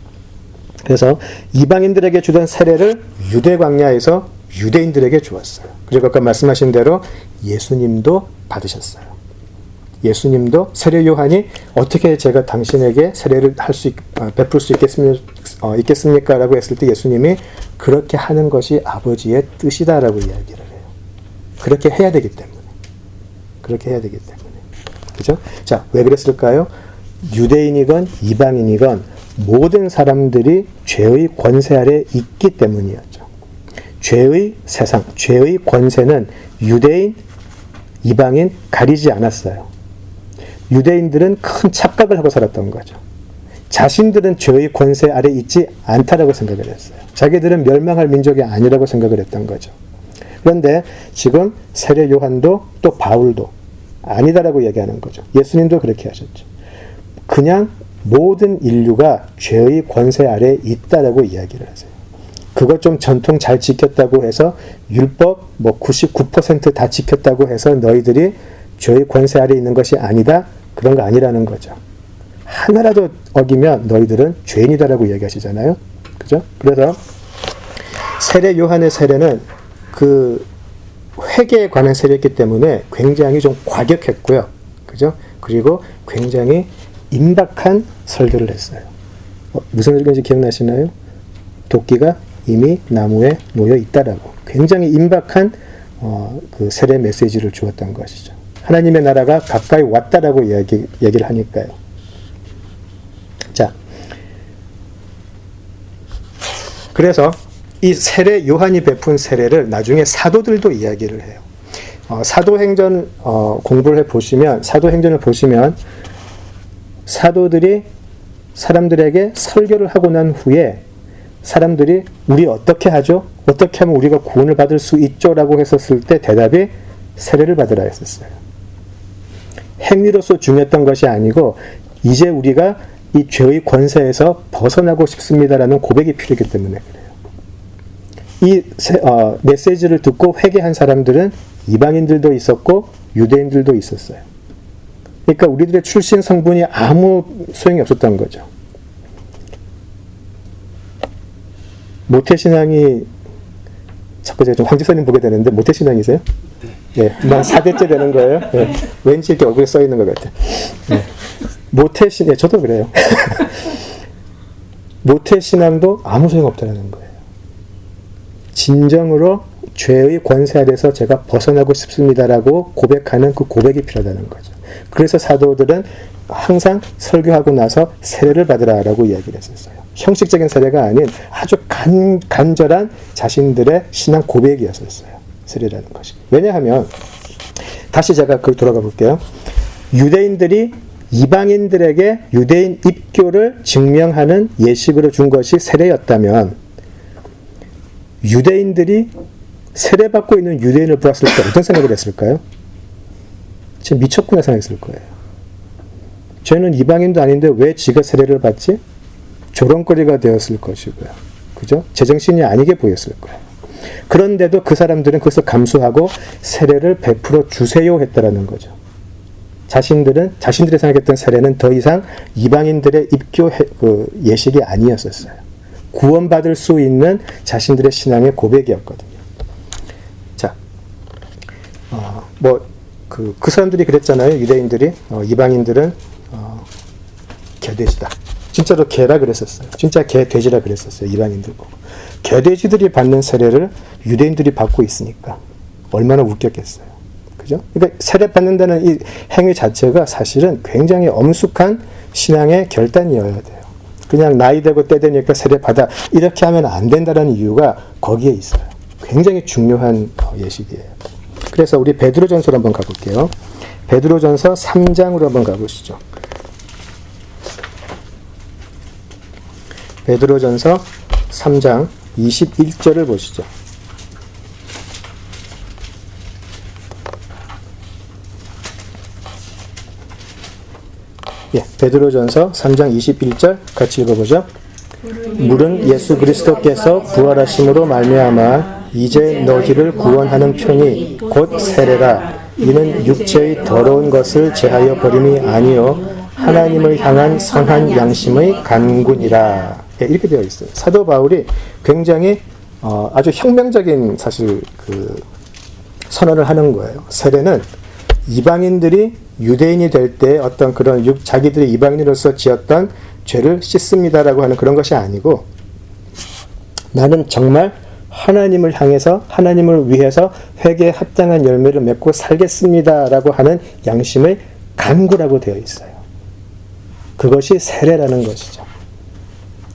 그래서 이방인들에게 주던 세례를 유대 광야에서 유대인들에게 주었어요. 그리고 아까 말씀하신 대로 예수님도 받으셨어요. 예수님도 세례 요한이 어떻게 제가 당신에게 세례를 베풀 수 있겠습니까? 라고 했을 때 예수님이 그렇게 하는 것이 아버지의 뜻이다라고 이야기를 해요. 그렇게 해야 되기 때문에. 그렇게 해야 되기 때문에. 그죠? 자, 왜 그랬을까요? 유대인이건 이방인이건 모든 사람들이 죄의 권세 아래 있기 때문이었죠. 죄의 세상, 죄의 권세는 유대인, 이방인 가리지 않았어요. 유대인들은 큰 착각을 하고 살았던 거죠. 자신들은 죄의 권세 아래 있지 않다라고 생각을 했어요. 자기들은 멸망할 민족이 아니라고 생각을 했던 거죠. 그런데 지금 세례 요한도 또 바울도 아니다라고 얘기하는 거죠. 예수님도 그렇게 하셨죠. 그냥 모든 인류가 죄의 권세 아래에 있다라고 이야기를 하세요. 그것 좀 전통 잘 지켰다고 해서 율법 99%다 지켰다고 해서 너희들이 죄의 권세 아래에 있는 것이 아니다? 그런 거 아니라는 거죠. 하나라도 어기면 너희들은 죄인이다라고 이야기하시잖아요. 그죠? 그래서 세례 요한의 세례는 그 회개에 관한 세례였기 때문에 굉장히 좀 과격했고요. 그죠? 그리고 굉장히 임박한 설교를 했어요. 무슨 설교인지 기억나시나요? 도끼가 이미 나무에 놓여 있다라고. 굉장히 임박한 그 세례 메시지를 주었던 것이죠. 하나님의 나라가 가까이 왔다라고 얘기를 하니까요. 자, 그래서 이 세례 요한이 베푼 세례를 나중에 사도들도 이야기를 해요. 사도행전 공부를 해보시면, 사도행전을 보시면 사도들이 사람들에게 설교를 하고 난 후에 사람들이 우리 어떻게 하죠? 어떻게 하면 우리가 구원을 받을 수 있죠? 라고 했었을 때 대답이 세례를 받으라 했었어요. 행위로서 중요했던 것이 아니고 이제 우리가 이 죄의 권세에서 벗어나고 싶습니다라는 고백이 필요하기 때문에 그래요. 이 메시지를 듣고 회개한 사람들은 이방인들도 있었고 유대인들도 있었어요. 그러니까 우리들의 출신 성분이 아무 소용이 없었던 거죠. 모태신앙이 자꾸 제가 좀 황지사님 보게 되는데 모태신앙이세요? 네. 난 4대째 되는 거예요. 네. 왠지 이렇게 얼굴에 써 있는 것 같아요. 네. 모태신앙, 저도 그래요. 모태신앙도 아무 소용 없다는 거예요. 진정으로 죄의 권세 아래서 제가 벗어나고 싶습니다라고 고백하는 그 고백이 필요하다는 거죠. 그래서 사도들은 항상 설교하고 나서 세례를 받으라라고 이야기를 했었어요. 형식적인 세례가 아닌 아주 간절한 자신들의 신앙 고백이었었어요. 세례라는 것이. 왜냐하면 다시 제가 그 돌아가 볼게요. 유대인들이 이방인들에게 유대인 입교를 증명하는 예식으로 준 것이 세례였다면 유대인들이 세례받고 있는 유대인을 보았을 때 어떤 생각을 했을까요? 지금 미쳤구나 생각했을 거예요. 쟤는 이방인도 아닌데 왜 지가 세례를 받지? 조롱거리가 되었을 것이고요. 그죠? 제정신이 아니게 보였을 거예요. 그런데도 그 사람들은 그것을 감수하고 세례를 베풀어 주세요 했다라는 거죠. 자신들이 생각했던 세례는 더 이상 이방인들의 입교 예식이 아니었었어요. 구원받을 수 있는 자신들의 신앙의 고백이었거든요. 자, 그 사람들이 그랬잖아요. 유대인들이 이방인들은 개돼지다. 진짜로 개라 그랬었어요. 진짜 개돼지라 그랬었어요. 이방인들 보고. 개돼지들이 받는 세례를 유대인들이 받고 있으니까 얼마나 웃겼겠어요. 그죠? 그러니까 세례 받는다는 이 행위 자체가 사실은 굉장히 엄숙한 신앙의 결단이어야 돼요. 그냥 나이 되고 때 되니까 세례 받아 이렇게 하면 안 된다는 이유가 거기에 있어요. 굉장히 중요한 예식이에요. 그래서 우리 베드로전서로 한번 가볼게요. 베드로전서 3장으로 한번 가보시죠. 베드로전서 3장 21절을 보시죠. 베드로전서 3장 21절 같이 읽어보죠. 물은 예수 그리스도께서 부활하심으로 말미암아 이제 너희를 구원하는 편이 곧 세례라. 이는 육체의 더러운 것을 제하여 버림이 아니요 하나님을 향한 선한 양심의 간군이라. 이렇게 되어 있어요. 사도 바울이 굉장히 아주 혁명적인 사실 그 선언을 하는 거예요. 세례는 이방인들이 유대인이 될 때 어떤 그런 자기들이 이방인으로서 지었던 죄를 씻습니다라고 하는 그런 것이 아니고 나는 정말 하나님을 향해서 하나님을 위해서 회개에 합당한 열매를 맺고 살겠습니다라고 하는 양심의 간구라고 되어 있어요. 그것이 세례라는 것이죠.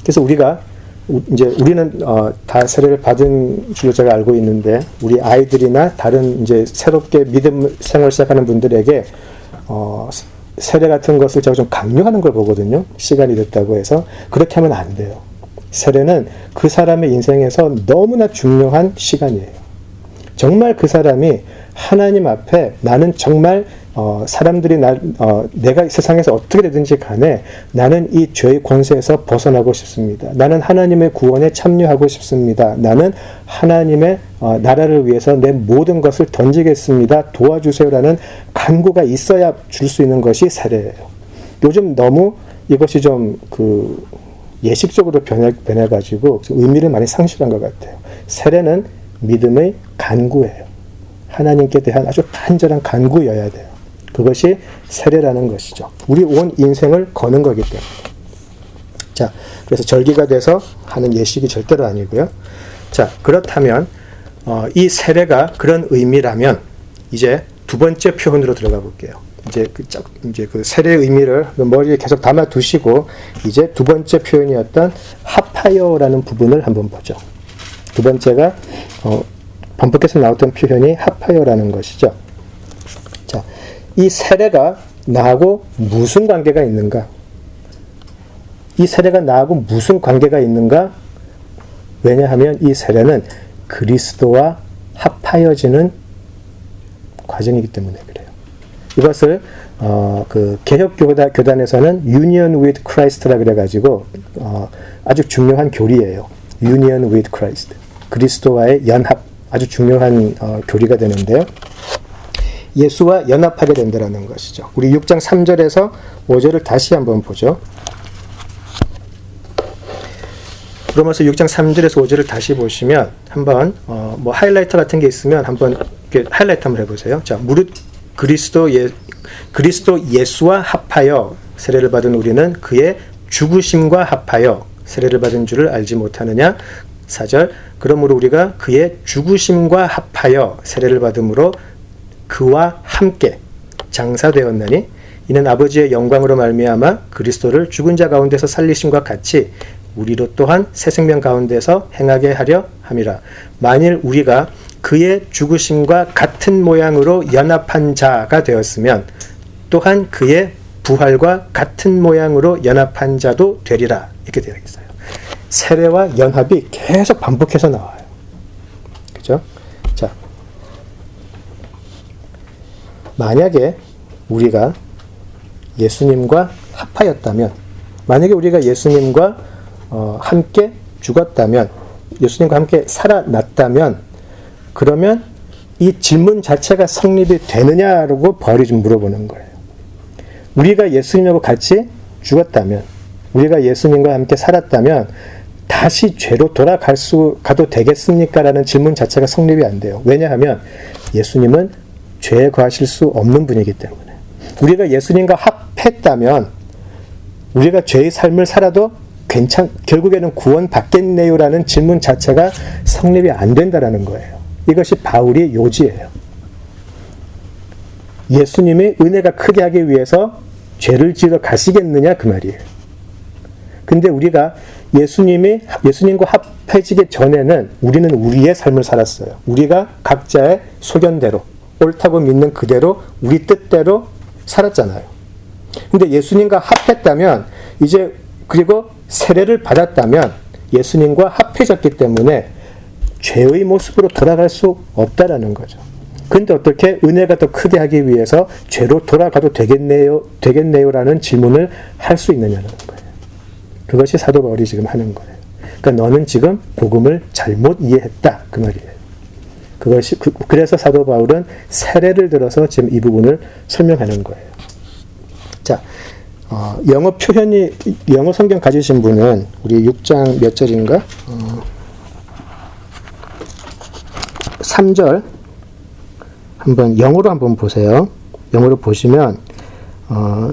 그래서 우리는 다 세례를 받은 줄로 제가 알고 있는데 우리 아이들이나 다른 이제 새롭게 믿음 생활 시작하는 분들에게 세례 같은 것을 제가 좀 강요하는 걸 보거든요. 시간이 됐다고 해서 그렇게 하면 안 돼요. 세례는 그 사람의 인생에서 너무나 중요한 시간이에요. 정말 그 사람이 하나님 앞에 나는 정말 사람들이 내가 이 세상에서 어떻게 되든지 간에 나는 이 죄의 권세에서 벗어나고 싶습니다. 나는 하나님의 구원에 참여하고 싶습니다. 나는 하나님의 나라를 위해서 내 모든 것을 던지겠습니다. 도와주세요라는 간구가 있어야 줄 수 있는 것이 세례예요. 요즘 너무 이것이 좀 예식적으로 변해가지고 의미를 많이 상실한 것 같아요. 세례는 믿음의 간구예요. 하나님께 대한 아주 간절한 간구여야 돼요. 그것이 세례라는 것이죠. 우리 온 인생을 거는 거기 때문에. 자, 그래서 절기가 돼서 하는 예식이 절대로 아니고요. 자, 그렇다면 이 세례가 그런 의미라면 이제 두 번째 표현으로 들어가 볼게요. 이제 그 세례의 의미를 머리에 계속 담아 두시고 이제 두 번째 표현이었던 합하여라는 부분을 한번 보죠. 두 번째가 반복해서 나왔던 표현이 합하여라는 것이죠. 자, 이 세례가 나하고 무슨 관계가 있는가? 이 세례가 나하고 무슨 관계가 있는가? 왜냐하면 이 세례는 그리스도와 합하여지는 과정이기 때문에 그래요. 이것을 그 개혁 교단에서는 Union with Christ라 그래가지고 아주 중요한 교리예요. Union with Christ. 그리스도와의 연합. 아주 중요한 교리가 되는데요. 예수와 연합하게 된다는 것이죠. 우리 6장 3절에서 5절을 다시 한번 보죠. 로마서 6장 3절에서 5절을 다시 보시면 한번 뭐 하이라이터 같은 게 있으면 한번 이렇게 하이라이트 한번 해보세요. 자, 무릇 그리스도 예수와 합하여 세례를 받은 우리는 그의 죽으심과 합하여 세례를 받은 줄을 알지 못하느냐? 4절 그러므로 우리가 그의 죽으심과 합하여 세례를 받음으로 그와 함께 장사되었나니 이는 아버지의 영광으로 말미암아 그리스도를 죽은 자 가운데서 살리심과 같이 우리로 또한 새 생명 가운데서 행하게 하려 함이라. 만일 우리가 그의 죽으심과 같은 모양으로 연합한 자가 되었으면 또한 그의 부활과 같은 모양으로 연합한 자도 되리라. 이렇게 되어 있어요. 세례와 연합이 계속 반복해서 나와요. 그죠? 자, 만약에 우리가 예수님과 합하였다면, 만약에 우리가 예수님과 함께 죽었다면, 예수님과 함께 살아났다면, 그러면 이 질문 자체가 성립이 되느냐라고 바울이 좀 물어보는 거예요. 우리가 예수님하고 같이 죽었다면, 우리가 예수님과 함께 살았다면 다시 죄로 가도 되겠습니까? 라는 질문 자체가 성립이 안 돼요. 왜냐하면 예수님은 죄에 거하실 수 없는 분이기 때문에. 우리가 예수님과 합했다면 우리가 죄의 삶을 살아도 결국에는 구원받겠네요 라는 질문 자체가 성립이 안 된다는 거예요. 이것이 바울의 요지예요. 예수님이 은혜가 크게 하기 위해서 죄를 지어 가시겠느냐 그 말이에요. 근데 우리가 예수님과 합해지기 전에는 우리는 우리의 삶을 살았어요. 우리가 각자의 소견대로, 옳다고 믿는 그대로, 우리 뜻대로 살았잖아요. 근데 예수님과 합했다면, 그리고 세례를 받았다면, 예수님과 합해졌기 때문에 죄의 모습으로 돌아갈 수 없다라는 거죠. 근데 어떻게 은혜가 더 크게 하기 위해서 죄로 돌아가도 되겠네요라는 질문을 할 수 있느냐는 거예요. 그것이 사도 바울이 지금 하는 거예요. 그러니까 너는 지금 복음을 잘못 이해했다 그 말이에요. 그래서 사도 바울은 세례를 들어서 지금 이 부분을 설명하는 거예요. 자, 영어 성경 가지신 분은 우리 6장 몇 절인가? 3절 한번 영어로 한번 보세요. 영어로 보시면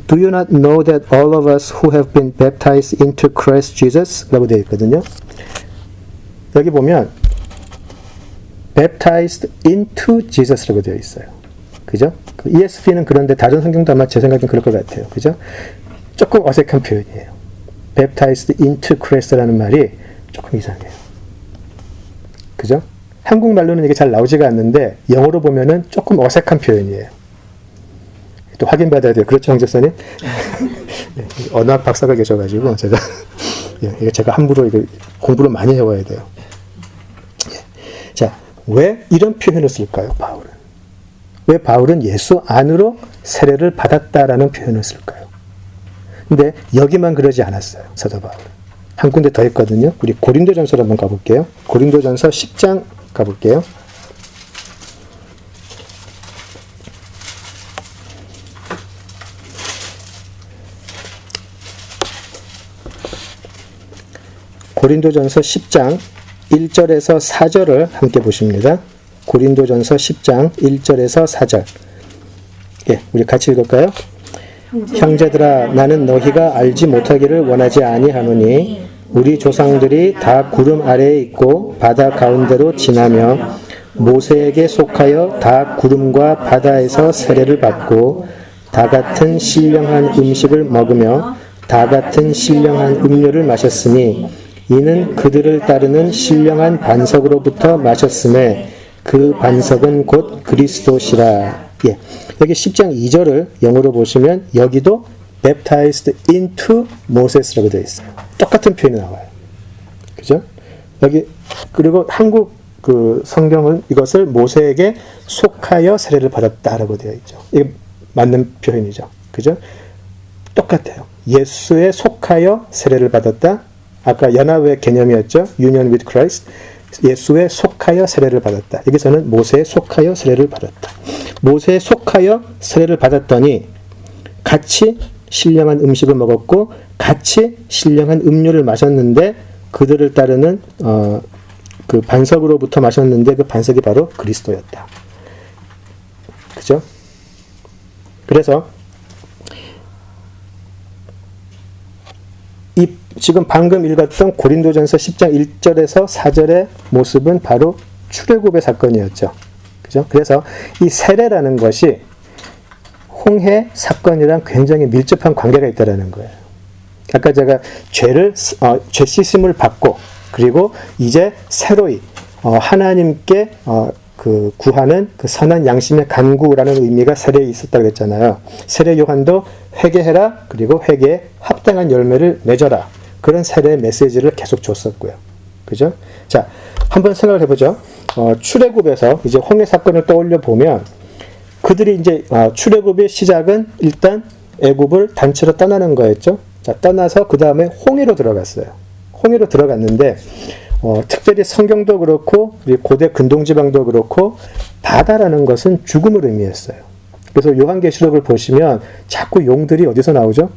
Do you not know that all of us who have been baptized into Christ Jesus? 라고 되어 있거든요. 여기 보면 baptized into Jesus라고 되어 있어요. 그죠? 그 ESV는 그런데 다른 성경도 아마 제 생각엔 그럴 것 같아요. 그죠? 조금 어색한 표현이에요. baptized into Christ라는 말이 조금 이상해요. 그죠? 한국말로는 이게 잘 나오지가 않는데 영어로 보면은 조금 어색한 표현이에요. 또 확인받아야 돼요. 그렇죠, 황 목사님? 언어학 박사가 계셔가지고 제가 함부로 공부를 많이 해와야 돼요. 자, 왜 이런 표현을 쓸까요, 바울은? 왜 바울은 예수 안으로 세례를 받았다라는 표현을 쓸까요? 근데 여기만 그러지 않았어요, 사도 바울은. 한 군데 더 했거든요. 우리 고린도전서로 한번 가볼게요. 고린도전서 10장 가볼게요. 고린도전서 10장 1절에서 4절을 함께 보십니다. 고린도전서 10장 1절에서 4절. 예, 우리 같이 읽을까요? 형제들아, 나는 너희가 알지 못하기를 원하지 아니하노니 우리 조상들이 다 구름 아래에 있고 바다 가운데로 지나며 모세에게 속하여 다 구름과 바다에서 세례를 받고 다 같은 신령한 음식을 먹으며 다 같은 신령한 음료를 마셨으니 이는 그들을 따르는 신령한 반석으로부터 마셨음에 그 반석은 곧 그리스도시라. 예, 여기 10장 2절을 영어로 보시면 여기도 baptized into Moses라고 되어 있어요. 똑같은 표현이 나와요. 그죠? 여기 그리고 한국 그 성경은 이것을 모세에게 속하여 세례를 받았다라고 되어 있죠. 이게 맞는 표현이죠. 그죠? 똑같아요. 예수에 속하여 세례를 받았다. 아까 연합의 개념이었죠. Union with Christ. 예수에 속하여 세례를 받았다. 여기서는 모세에 속하여 세례를 받았다. 모세에 속하여 세례를 받았더니 같이 신령한 음식을 먹었고 같이 신령한 음료를 마셨는데 그들을 따르는 그 반석으로부터 마셨는데 그 반석이 바로 그리스도였다. 그죠? 그래서 이 지금 방금 읽었던 고린도전서 10장 1절에서 4절의 모습은 바로 출애굽의 사건이었죠. 그죠? 그래서 이 세례라는 것이 홍해 사건이랑 굉장히 밀접한 관계가 있다는 거예요. 아까 제가 죄 씻음을 받고 그리고 이제 새로이 하나님께 그 구하는 그 선한 양심의 간구라는 의미가 세례에 있었다고 했잖아요. 세례 요한도 회개해라, 그리고 회개에 합당한 열매를 맺어라. 그런 세례의 메시지를 계속 줬었고요. 그죠? 자, 한번 생각을 해보죠. 출애굽에서 이제 홍해 사건을 떠올려 보면 그들이 이제 출애굽의 시작은 일단 애굽을 단체로 떠나는 거였죠. 자, 떠나서 그 다음에 홍해로 들어갔어요. 홍해로 들어갔는데 특별히 성경도 그렇고 고대 근동지방도 그렇고 바다라는 것은 죽음을 의미했어요. 그래서 요한계시록을 보시면 자꾸 용들이 어디서 나오죠?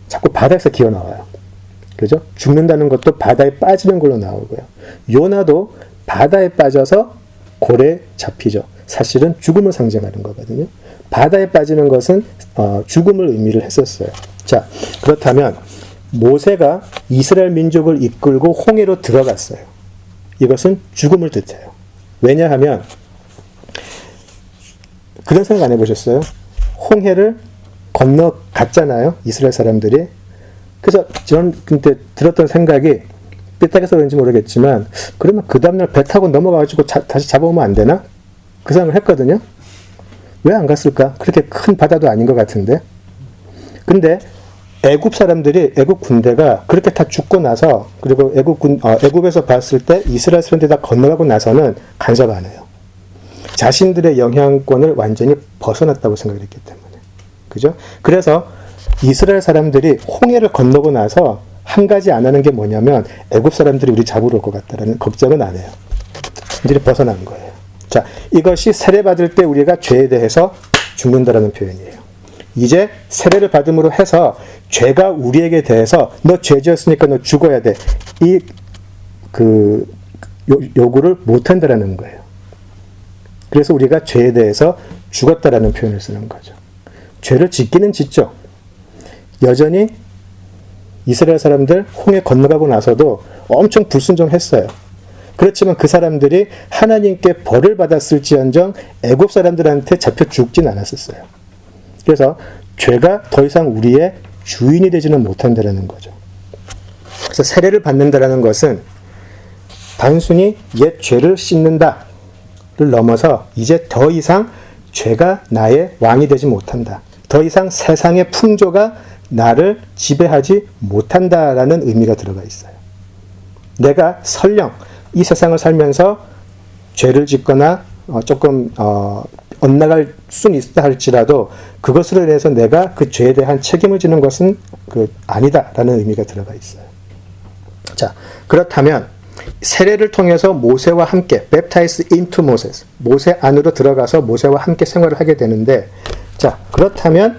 자꾸 바다에서 기어 나와요. 그죠? 죽는다는 것도 바다에 빠지는 걸로 나오고요. 요나도 바다에 빠져서 고래에 잡히죠. 사실은 죽음을 상징하는 거거든요. 바다에 빠지는 것은 죽음을 의미를 했었어요. 자, 그렇다면 모세가 이스라엘 민족을 이끌고 홍해로 들어갔어요. 이것은 죽음을 뜻해요. 왜냐하면 그런 생각 안 해보셨어요? 홍해를 건너갔잖아요, 이스라엘 사람들이. 그래서 저는 그때 들었던 생각이 삐딱해서 그런지 모르겠지만 그러면 그 다음날 배 타고 넘어가가지고 다시 잡아오면 안 되나? 그 생각을 했거든요. 왜 안 갔을까? 그렇게 큰 바다도 아닌 것 같은데. 근데 애굽 사람들이, 애굽 군대가 그렇게 다 죽고 나서, 그리고 애굽에서 봤을 때 이스라엘 사람들이 다 건너가고 나서는 간섭 안 해요. 자신들의 영향권을 완전히 벗어났다고 생각을 했기 때문에. 그죠? 그래서 이스라엘 사람들이 홍해를 건너고 나서 한 가지 안 하는 게 뭐냐면 애굽 사람들이 우리 잡으러 올 것 같다라는 걱정은 안 해요. 이제 벗어난 거예요. 자, 이것이 세례받을 때 우리가 죄에 대해서 죽는다라는 표현이에요. 이제 세례를 받음으로 해서 죄가 우리에게 대해서 너 죄 지었으니까 너 죽어야 돼. 요구를 못 한다라는 거예요. 그래서 우리가 죄에 대해서 죽었다라는 표현을 쓰는 거죠. 죄를 짓기는 짓죠. 여전히 이스라엘 사람들 홍해 건너가고 나서도 엄청 불순종했어요. 그렇지만 그 사람들이 하나님께 벌을 받았을지언정 애굽 사람들한테 잡혀 죽진 않았었어요. 그래서 죄가 더 이상 우리의 주인이 되지는 못한다는 거죠. 그래서 세례를 받는다는 것은 단순히 옛 죄를 씻는다를 넘어서 이제 더 이상 죄가 나의 왕이 되지 못한다. 더 이상 세상의 풍조가 나를 지배하지 못한다라는 의미가 들어가 있어요. 내가 설령 이 세상을 살면서 죄를 짓거나 조금 엇나갈 수는 있다 할지라도 그것으로 인해서 내가 그 죄에 대한 책임을 지는 것은 아니다라는 의미가 들어가 있어요. 자, 그렇다면 세례를 통해서 모세와 함께 baptize into Moses, 모세 안으로 들어가서 모세와 함께 생활을 하게 되는데, 자, 그렇다면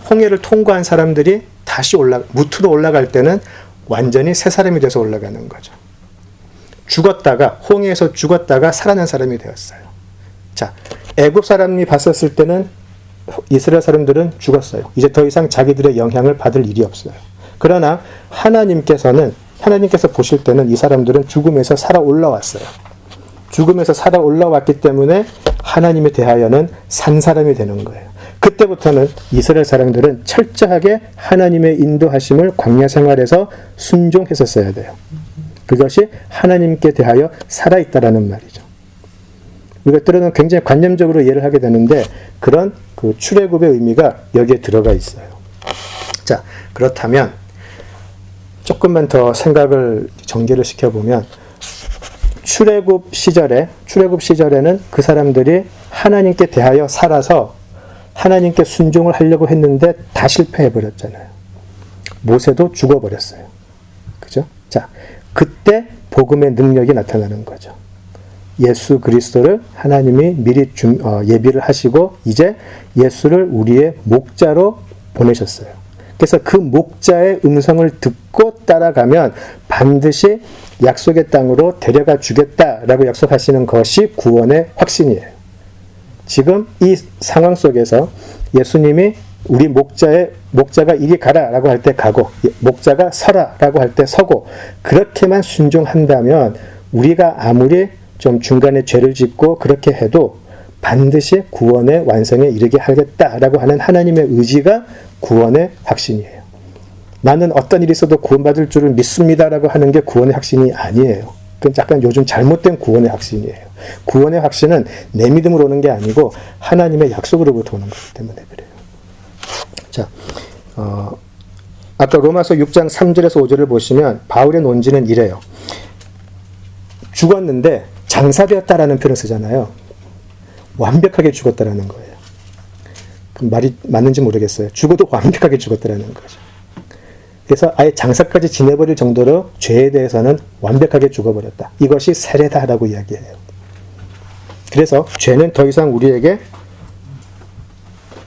홍해를 통과한 사람들이 다시 무트로 올라갈 때는 완전히 새 사람이 돼서 올라가는 거죠. 홍해에서 죽었다가 살아난 사람이 되었어요. 자, 애굽 사람이 봤었을 때는 이스라엘 사람들은 죽었어요. 이제 더 이상 자기들의 영향을 받을 일이 없어요. 그러나 하나님께서 보실 때는 이 사람들은 죽음에서 살아 올라왔어요. 죽음에서 살아 올라왔기 때문에 하나님에 대하여는 산 사람이 되는 거예요. 그때부터는 이스라엘 사람들은 철저하게 하나님의 인도하심을 광야 생활에서 순종했었어야 돼요. 그것이 하나님께 대하여 살아있다라는 말이죠. 우리가 때로는 굉장히 관념적으로 이해를 하게 되는데 그런 그 출애굽의 의미가 여기에 들어가 있어요. 자, 그렇다면 조금만 더 생각을 전개를 시켜보면 출애굽 시절에는 그 사람들이 하나님께 대하여 살아서 하나님께 순종을 하려고 했는데 다 실패해버렸잖아요. 모세도 죽어버렸어요. 그죠? 자, 그때 복음의 능력이 나타나는 거죠. 예수 그리스도를 하나님이 미리 예비를 하시고 이제 예수를 우리의 목자로 보내셨어요. 그래서 그 목자의 음성을 듣고 따라가면 반드시 약속의 땅으로 데려가 주겠다라고 약속하시는 것이 구원의 확신이에요. 지금 이 상황 속에서 예수님이 우리 목자가 이리 가라라고 할 때 가고 목자가 서라라고 할 때 서고 그렇게만 순종한다면 우리가 아무리 좀 중간에 죄를 짓고 그렇게 해도 반드시 구원의 완성에 이르게 하겠다라고 하는 하나님의 의지가 구원의 확신이에요. 나는 어떤 일이 있어도 구원받을 줄을 믿습니다라고 하는 게 구원의 확신이 아니에요. 그건 약간 요즘 잘못된 구원의 확신이에요. 구원의 확신은 내 믿음으로 오는 게 아니고 하나님의 약속으로부터 오는 거기 때문에 그래요. 자, 아까 로마서 6장 3절에서 5절을 보시면 바울의 논지는 이래요. 죽었는데 장사되었다라는 표현을 쓰잖아요. 완벽하게 죽었다라는 거예요. 그 말이 맞는지 모르겠어요. 죽어도 완벽하게 죽었다라는 거죠. 그래서 아예 장사까지 지내버릴 정도로 죄에 대해서는 완벽하게 죽어버렸다. 이것이 세례다라고 이야기해요. 그래서 죄는 더 이상 우리에게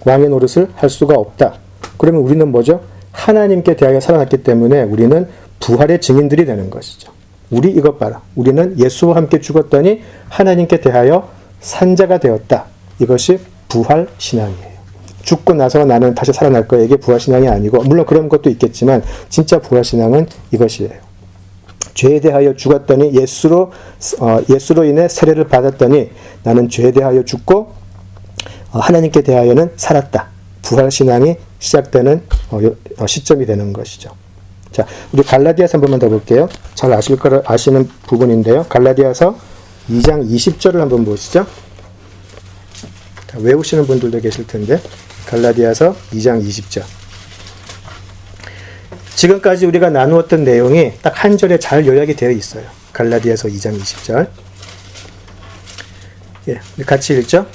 왕의 노릇을 할 수가 없다. 그러면 우리는 뭐죠? 하나님께 대하여 살아났기 때문에 우리는 부활의 증인들이 되는 것이죠. 우리 이것 봐라. 우리는 예수와 함께 죽었더니 하나님께 대하여 산자가 되었다. 이것이 부활 신앙이에요. 죽고 나서 나는 다시 살아날 거야. 이게 부활 신앙이 아니고 물론 그런 것도 있겠지만 진짜 부활 신앙은 이것이에요. 죄에 대하여 죽었더니 예수로 인해 세례를 받았더니 나는 죄에 대하여 죽고 하나님께 대하여는 살았다. 부활 신앙이 시작되는 시점이 되는 것이죠. 자, 우리 갈라디아서 한 번만 더 볼게요. 잘 아시는 부분인데요. 갈라디아서 2장 20절을 한번 보시죠. 외우시는 분들도 계실 텐데 갈라디아서 2장 20절. 지금까지 우리가 나누었던 내용이 딱 한 절에 잘 요약이 되어 있어요. 갈라디아서 2장 20절. 예, 같이 읽죠.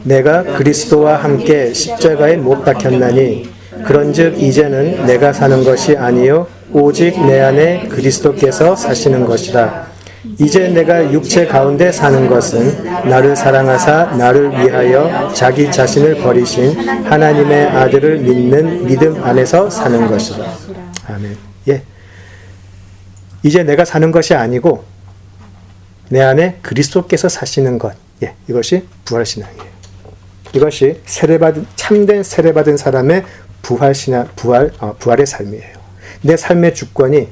내가 그리스도와 함께 십자가에 못 박혔나니 그런즉 이제는 내가 사는 것이 아니요 오직 내 안에 그리스도께서 사시는 것이라. 이제 내가 육체 가운데 사는 것은 나를 사랑하사 나를 위하여 자기 자신을 버리신 하나님의 아들을 믿는 믿음 안에서 사는 것이라. 아멘. 예. 이제 내가 사는 것이 아니고 내 안에 그리스도께서 사시는 것. 예. 이것이 부활 신앙이에요. 이것이 참된 세례받은 사람의 부활의 삶이에요. 내 삶의 주권이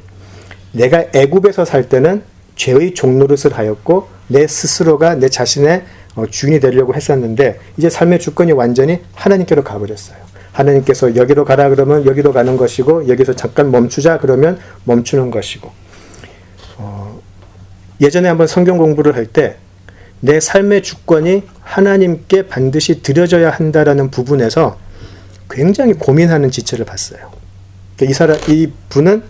내가 애굽에서 살 때는 죄의 종노릇을 하였고 내 스스로가 내 자신의 주인이 되려고 했었는데 이제 삶의 주권이 완전히 하나님께로 가버렸어요. 하나님께서 여기로 가라 그러면 여기로 가는 것이고 여기서 잠깐 멈추자 그러면 멈추는 것이고 예전에 한번 성경 공부를 할 때 내 삶의 주권이 하나님께 반드시 드려져야 한다라는 부분에서 굉장히 고민하는 지체를 봤어요. 이 분은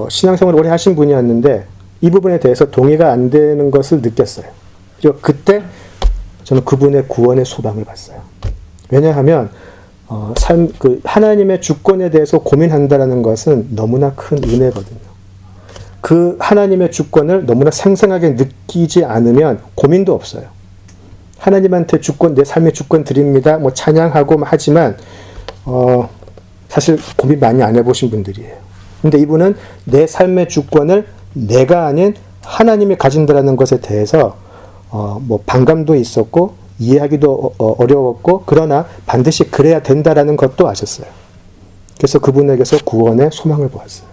신앙생활을 오래 하신 분이었는데 이 부분에 대해서 동의가 안 되는 것을 느꼈어요. 그리고 그때 저는 그분의 구원의 소망을 봤어요. 왜냐하면 하나님의 주권에 대해서 고민한다는 것은 너무나 큰 은혜거든요. 그 하나님의 주권을 너무나 생생하게 느끼지 않으면 고민도 없어요. 하나님한테 주권, 내 삶의 주권 드립니다. 뭐 찬양하고 하지만 사실 고민 많이 안 해보신 분들이에요. 근데 이분은 내 삶의 주권을 내가 아닌 하나님이 가진다라는 것에 대해서 뭐 반감도 있었고 이해하기도 어려웠고 그러나 반드시 그래야 된다라는 것도 아셨어요. 그래서 그분에게서 구원의 소망을 보았어요.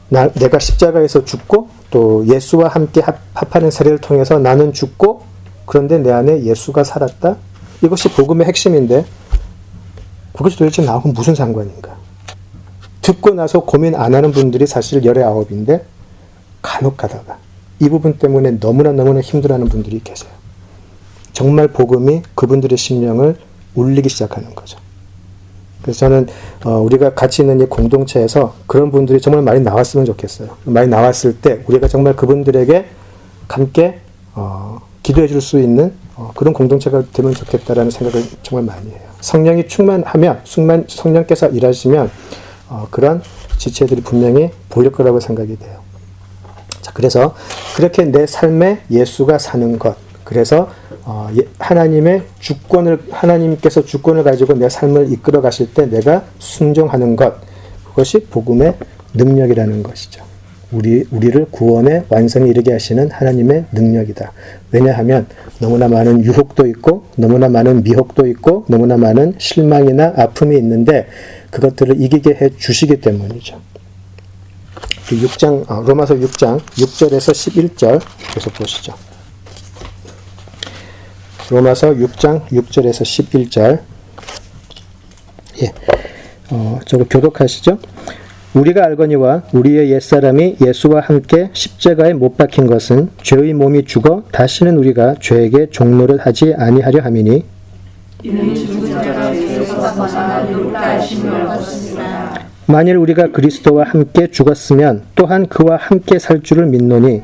내가 십자가에서 죽고 또 예수와 함께 합하는 세례를 통해서 나는 죽고 그런데 내 안에 예수가 살았다. 이것이 복음의 핵심인데 그것이 도대체 나하고 무슨 상관인가? 듣고 나서 고민 안 하는 분들이 사실 19인데 간혹 가다가 이 부분 때문에 너무나 힘들어하는 분들이 계세요. 정말 복음이 그분들의 심령을 울리기 시작하는 거죠. 그래서 저는 우리가 같이 있는 이 공동체에서 그런 분들이 정말 많이 나왔으면 좋겠어요. 많이 나왔을 때 우리가 정말 그분들에게 함께 기도해 줄 수 있는 그런 공동체가 되면 좋겠다라는 생각을 정말 많이 해요. 성령이 충만하면 성령께서 일하시면 그런 지체들이 분명히 보일 거라고 생각이 돼요. 자, 그래서 그렇게 내 삶에 예수가 사는 것, 그래서 하나님께서 주권을 가지고 내 삶을 이끌어 가실 때 내가 순종하는 것, 그것이 복음의 능력이라는 것이죠. 우리를 구원의 완성에 이르게 하시는 하나님의 능력이다. 왜냐하면 너무나 많은 유혹도 있고 너무나 많은 미혹도 있고 너무나 많은 실망이나 아픔이 있는데 그것들을 이기게 해 주시기 때문이죠. 로마서 6장 6절에서 11절 계속 보시죠. 로마서 6장 6절에서 11절. 저거 교독하시죠. 우리가 알거니와 우리의 옛사람이 예수와 함께 십자가에 못 박힌 것은 죄의 몸이 죽어 다시는 우리가 죄에게 종노릇 하지 아니하려 함이니 이는 죽은 자가 죄에서 벗어나 의롭다 하심을 얻었으나 만일 우리가 그리스도와 함께 죽었으면 또한 그와 함께 살 줄을 믿노니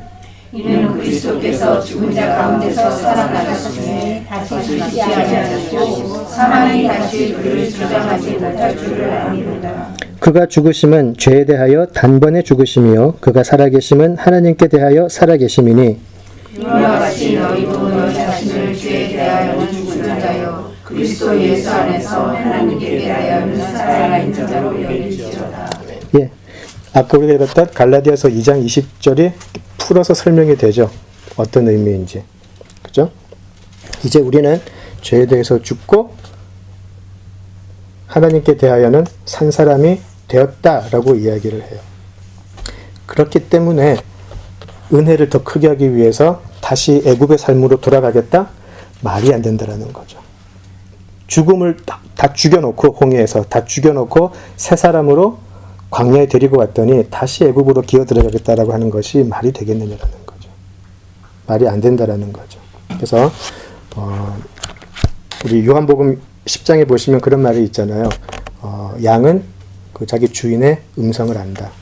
이는 그리스도께서 죽은 자 가운데서 살아나셨으니 다시 죽지 아니하시고 사망이 다시 그를 주장하지 못할 줄을 아니로다. 그가 죽으심은 죄에 대하여 단번에 죽으심이요 그가 살아계심은 하나님께 대하여 살아계심이니 이와 같이 너희도 너희 자신을 죄에 대하여는 죽은 자요 그리스도 예수 안에서 하나님께 대하여는 살아있는 자로 여기지어다. 아까 우리가 읽었던 갈라디아서 2장 20절이 풀어서 설명이 되죠. 어떤 의미인지. 그죠? 이제 우리는 죄에 대해서 죽고 하나님께 대하여는 산 사람이 되었다라고 이야기를 해요. 그렇기 때문에 은혜를 더 크게 하기 위해서 다시 애굽의 삶으로 돌아가겠다? 말이 안 된다라는 거죠. 죽음을 다 죽여놓고 홍해에서 다 죽여놓고 새 사람으로 광야에 데리고 왔더니 다시 애굽으로 기어 들어가겠다라고 하는 것이 말이 되겠느냐라는 거죠. 말이 안 된다라는 거죠. 그래서 우리 요한복음 10장에 보시면 그런 말이 있잖아요. 양은 그 자기 주인의 음성을 안다.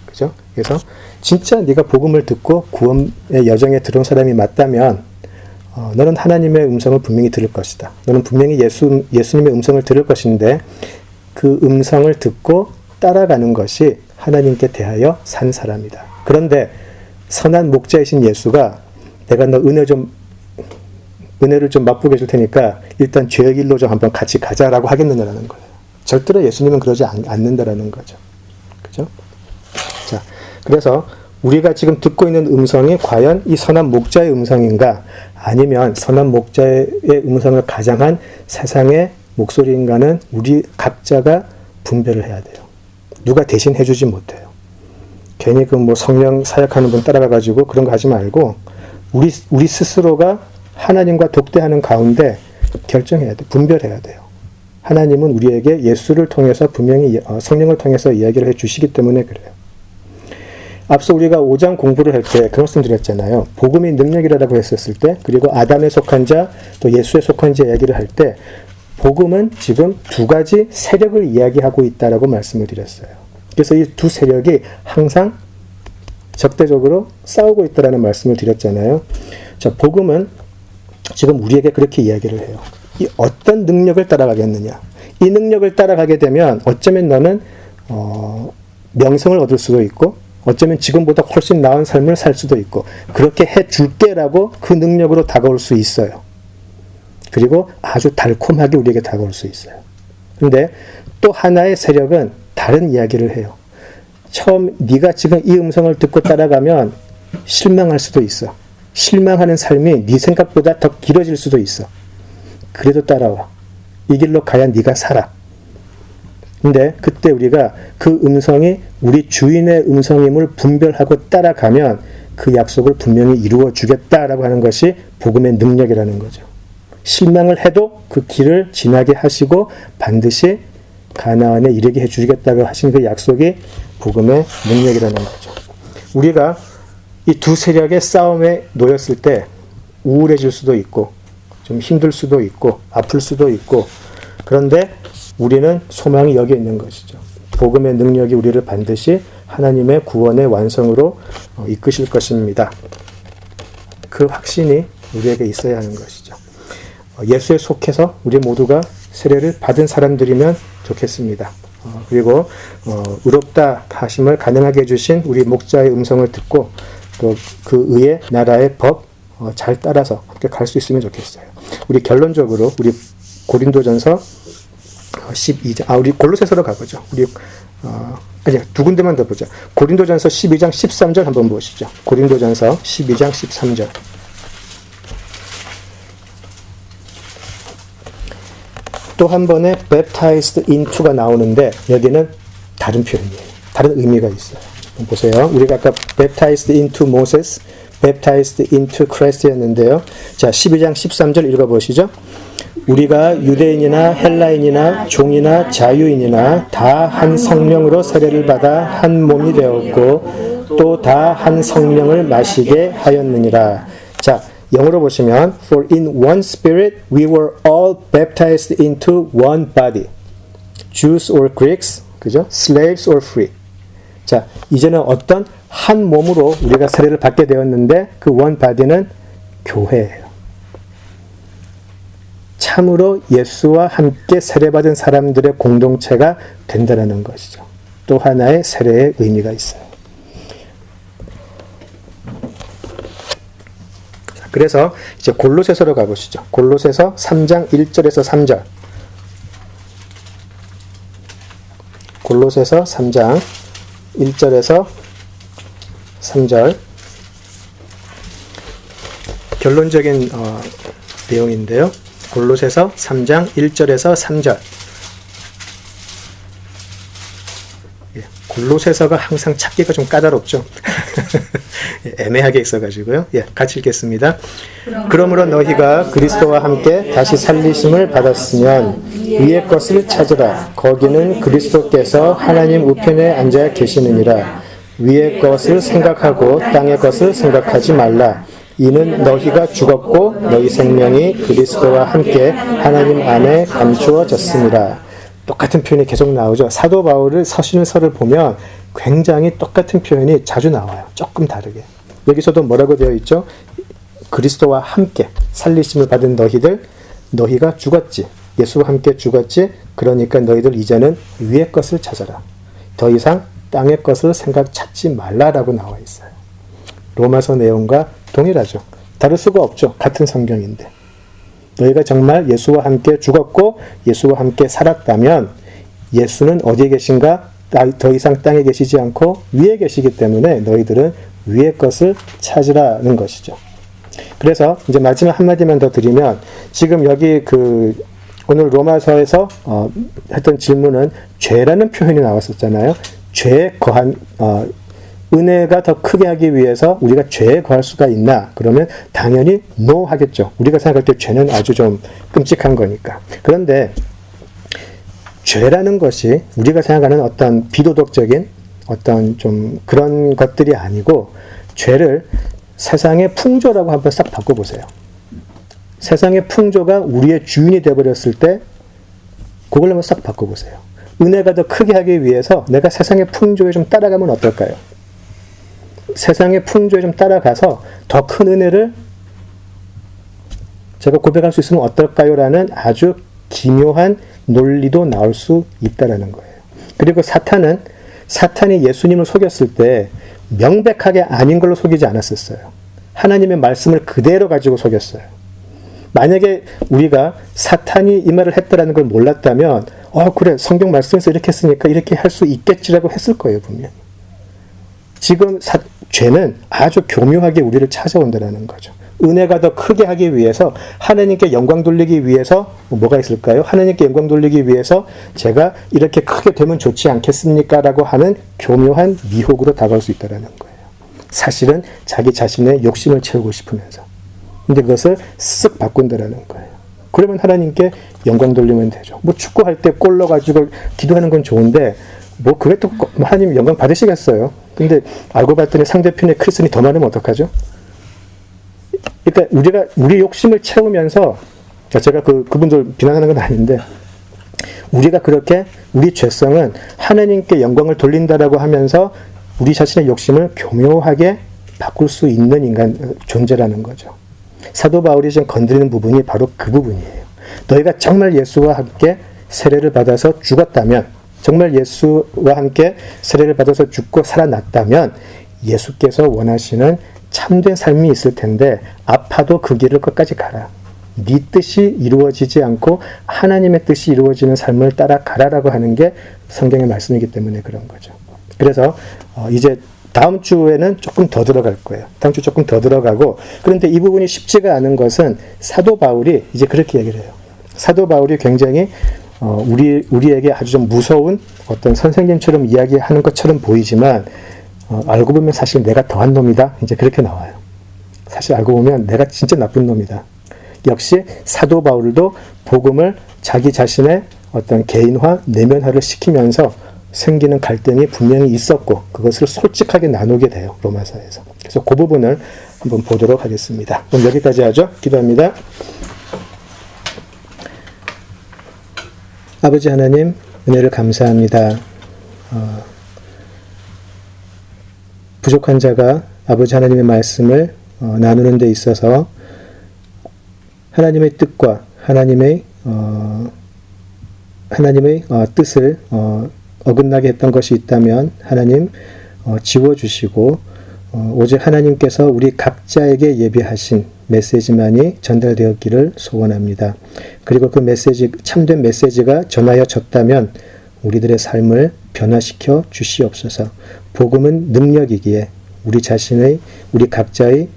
그죠? 그래서 진짜 네가 복음을 듣고 구원의 여정에 들어온 사람이 맞다면 너는 하나님의 음성을 분명히 들을 것이다. 너는 분명히 예수님의 음성을 들을 것인데 그 음성을 듣고 따라가는 것이 하나님께 대하여 산 사람이다. 그런데 선한 목자이신 예수가 내가 너 은혜를 좀 맛보게 해줄 테니까 일단 죄의 길로 좀 한번 같이 가자라고 하겠느냐라는 거예요. 절대로 예수님은 그러지 않는다라는 거죠. 그죠? 자, 그래서 우리가 지금 듣고 있는 음성이 과연 이 선한 목자의 음성인가 아니면 선한 목자의 음성을 가장한 세상의 목소리인가는 우리 각자가 분별을 해야 돼요. 누가 대신 해주지 못해요. 괜히 성령 사역하는 분 따라가가지고 그런 거 하지 말고 우리 스스로가 하나님과 독대하는 가운데 결정해야 돼. 분별해야 돼요. 하나님은 우리에게 예수를 통해서 분명히 성령을 통해서 이야기를 해주시기 때문에 그래요. 앞서 우리가 5장 공부를 할 때 그 말씀 드렸잖아요. 복음이 능력이라고 했었을 때 그리고 아담에 속한 자 또 예수에 속한 자 이야기를 할 때 복음은 지금 두 가지 세력을 이야기하고 있다라고 말씀을 드렸어요. 그래서 이 두 세력이 항상 적대적으로 싸우고 있다라는 말씀을 드렸잖아요. 자, 복음은 지금 우리에게 그렇게 이야기를 해요. 이 어떤 능력을 따라가겠느냐. 이 능력을 따라가게 되면 어쩌면 너는 명성을 얻을 수도 있고 어쩌면 지금보다 훨씬 나은 삶을 살 수도 있고 그렇게 해줄게라고 그 능력으로 다가올 수 있어요. 그리고 아주 달콤하게 우리에게 다가올 수 있어요. 그런데 또 하나의 세력은 다른 이야기를 해요. 처음 네가 지금 이 음성을 듣고 따라가면 실망할 수도 있어. 실망하는 삶이 네 생각보다 더 길어질 수도 있어. 그래도 따라와. 이 길로 가야 네가 살아. 근데 그때 우리가 그 음성이 우리 주인의 음성임을 분별하고 따라가면 그 약속을 분명히 이루어 주겠다라고 하는 것이 복음의 능력이라는 거죠. 실망을 해도 그 길을 지나게 하시고 반드시 가나안에 이르게 해주겠다고 하신 그 약속이 복음의 능력이라는 거죠. 우리가 이 두 세력의 싸움에 놓였을 때 우울해질 수도 있고 좀 힘들 수도 있고 아플 수도 있고 그런데 우리는 소망이 여기에 있는 것이죠. 복음의 능력이 우리를 반드시 하나님의 구원의 완성으로 이끄실 것입니다. 그 확신이 우리에게 있어야 하는 것이죠. 예수에 속해서 우리 모두가 세례를 받은 사람들이면 좋겠습니다. 그리고 의롭다 하심을 가능하게 해주신 우리 목자의 음성을 듣고 또 그 의의 나라의 법 잘 따라서 갈 수 있으면 좋겠어요. 우리 결론적으로 우리 고린도전서 12장, 우리 골로새서로 가보죠. 우리 아니 두 군데만 더 보자. 고린도전서 12장 13절 한번 보시죠. 고린도전서 12장 13절. 또 한 번에 baptized into가 나오는데 여기는 다른 표현이에요. 다른 의미가 있어요. 보세요. 우리가 아까 baptized into Moses, baptized into Christ였는데요. 자, 12장 13절 읽어보시죠. 우리가 유대인이나 헬라인이나 종이나 자유인이나 다 한 성령으로 세례를 받아 한 몸이 되었고 또 다 한 성령을 마시게 하였느니라. 자, 영어로 보시면 For in one spirit we were all baptized into one body. Jews or Greeks, 그죠? Slaves or free. 자, 이제는 어떤 한 몸으로 우리가 세례를 받게 되었는데 그 one body는 교회예요. 참으로 예수와 함께 세례받은 사람들의 공동체가 된다는 것이죠. 또 하나의 세례의 의미가 있어요. 그래서 이제 골로새서로 가보시죠. 골로새서 3장 1절에서 3절. 골로새서 3장 1절에서 3절. 결론적인 내용인데요. 골로새서 3장 1절에서 3절. 골로새서가 항상 찾기가 좀 까다롭죠. 애매하게 있어가지고요. 같이 읽겠습니다. 그러므로 너희가 그리스도와 함께 다시 살리심을 받았으면 위의 것을 찾으라. 거기는 그리스도께서 하나님 우편에 앉아 계시느니라. 위의 것을 생각하고 땅의 것을 생각하지 말라. 이는 너희가 죽었고 너희 생명이 그리스도와 함께 하나님 안에 감추어졌습니다. 똑같은 표현이 계속 나오죠. 사도 바울을 서신을 서를 보면 굉장히 똑같은 표현이 자주 나와요. 조금 다르게. 여기서도 뭐라고 되어 있죠? 그리스도와 함께 살리심을 받은 너희들, 너희가 죽었지. 예수와 함께 죽었지. 그러니까 너희들 이제는 위의 것을 찾아라. 더 이상 땅의 것을 찾지 말라라고 나와 있어요. 로마서 내용과 동일하죠. 다를 수가 없죠. 같은 성경인데. 너희가 정말 예수와 함께 죽었고 예수와 함께 살았다면 예수는 어디에 계신가? 더 이상 땅에 계시지 않고 위에 계시기 때문에 너희들은 위의 것을 찾으라는 것이죠. 그래서 이제 마지막 한마디만 더 드리면 지금 여기 오늘 로마서에서 했던 질문은 죄라는 표현이 나왔었잖아요. 죄에 거한 은혜가 더 크게 하기 위해서 우리가 죄에 거할 수가 있나? 그러면 당연히 no 하겠죠. 우리가 생각할 때 죄는 아주 좀 끔찍한 거니까. 그런데 죄라는 것이 우리가 생각하는 어떤 비도덕적인 어떤 좀 그런 것들이 아니고 죄를 세상의 풍조라고 한번 싹 바꿔보세요. 세상의 풍조가 우리의 주인이 되어버렸을 때 그걸 한번 싹 바꿔보세요. 은혜가 더 크게 하기 위해서 내가 세상의 풍조에 좀 따라가면 어떨까요? 세상의 풍조에 좀 따라가서 더 큰 은혜를 제가 고백할 수 있으면 어떨까요? 라는 아주 기묘한 논리도 나올 수 있다라는 거예요. 그리고 사탄이 예수님을 속였을 때 명백하게 아닌 걸로 속이지 않았었어요. 하나님의 말씀을 그대로 가지고 속였어요. 만약에 우리가 사탄이 이 말을 했다라는 걸 몰랐다면 그래 성경 말씀에서 이렇게 했으니까 이렇게 할 수 있겠지라고 했을 거예요. 분명히. 지금 죄는 아주 교묘하게 우리를 찾아온다는 거죠. 은혜가 더 크게 하기 위해서 하나님께 영광 돌리기 위해서 뭐가 있을까요? 하나님께 영광 돌리기 위해서 제가 이렇게 크게 되면 좋지 않겠습니까? 라고 하는 교묘한 미혹으로 다가올 수 있다는 거예요. 사실은 자기 자신의 욕심을 채우고 싶으면서. 근데 그것을 쓱 바꾼다는 거예요. 그러면 하나님께 영광 돌리면 되죠. 뭐 축구할 때 골 넣어가지고 기도하는 건 좋은데 뭐 그게 또 하나님 영광 받으시겠어요. 근데 알고 봤더니 상대편의 크리스천이 더 많으면 어떡하죠? 그러니까 우리 욕심을 채우면서 제가 그분들 비난하는 건 아닌데 우리가 그렇게 우리 죄성은 하나님께 영광을 돌린다라고 하면서 우리 자신의 욕심을 교묘하게 바꿀 수 있는 존재라는 거죠. 사도 바울이 지금 건드리는 부분이 바로 그 부분이에요. 너희가 정말 예수와 함께 세례를 받아서 죽었다면, 정말 예수와 함께 세례를 받아서 죽고 살아났다면 예수께서 원하시는 참된 삶이 있을 텐데 아파도 그 길을 끝까지 가라. 네 뜻이 이루어지지 않고 하나님의 뜻이 이루어지는 삶을 따라가라라고 하는 게 성경의 말씀이기 때문에 그런 거죠. 그래서 이제 다음 주에는 조금 더 들어갈 거예요. 다음 주 조금 더 들어가고, 그런데 이 부분이 쉽지가 않은 것은 사도 바울이 이제 그렇게 얘기를 해요. 사도 바울이 굉장히 우리에게 아주 좀 무서운 어떤 선생님처럼 이야기하는 것처럼 보이지만 알고 보면 사실 내가 더한 놈이다. 이제 그렇게 나와요. 사실 알고 보면 내가 진짜 나쁜 놈이다. 역시 사도 바울도 복음을 자기 자신의 어떤 개인화, 내면화를 시키면서 생기는 갈등이 분명히 있었고 그것을 솔직하게 나누게 돼요. 로마서에서. 그래서 그 부분을 한번 보도록 하겠습니다. 그럼 여기까지 하죠. 기도합니다. 아버지 하나님, 은혜를 감사합니다. 부족한 자가 아버지 하나님의 말씀을 나누는 데 있어서 하나님의 뜻과 하나님의 뜻을 어긋나게 했던 것이 있다면 하나님 지워주시고 오직 하나님께서 우리 각자에게 예비하신 메시지만이 전달되었기를 소원합니다. 그리고 그 메시지, 참된 메시지가 전하여졌다면 우리들의 삶을 변화시켜 주시옵소서. 복음은 능력이기에 우리 각자의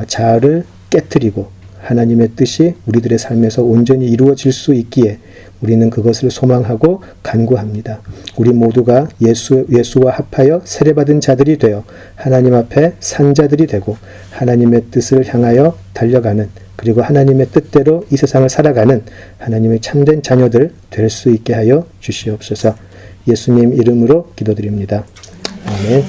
자아를 깨트리고 하나님의 뜻이 우리들의 삶에서 온전히 이루어질 수 있기에 우리는 그것을 소망하고 간구합니다. 우리 모두가 예수와 합하여 세례받은 자들이 되어 하나님 앞에 산 자들이 되고 하나님의 뜻을 향하여 달려가는, 그리고 하나님의 뜻대로 이 세상을 살아가는 하나님의 참된 자녀들 될 수 있게 하여 주시옵소서. 예수님 이름으로 기도드립니다. 아멘.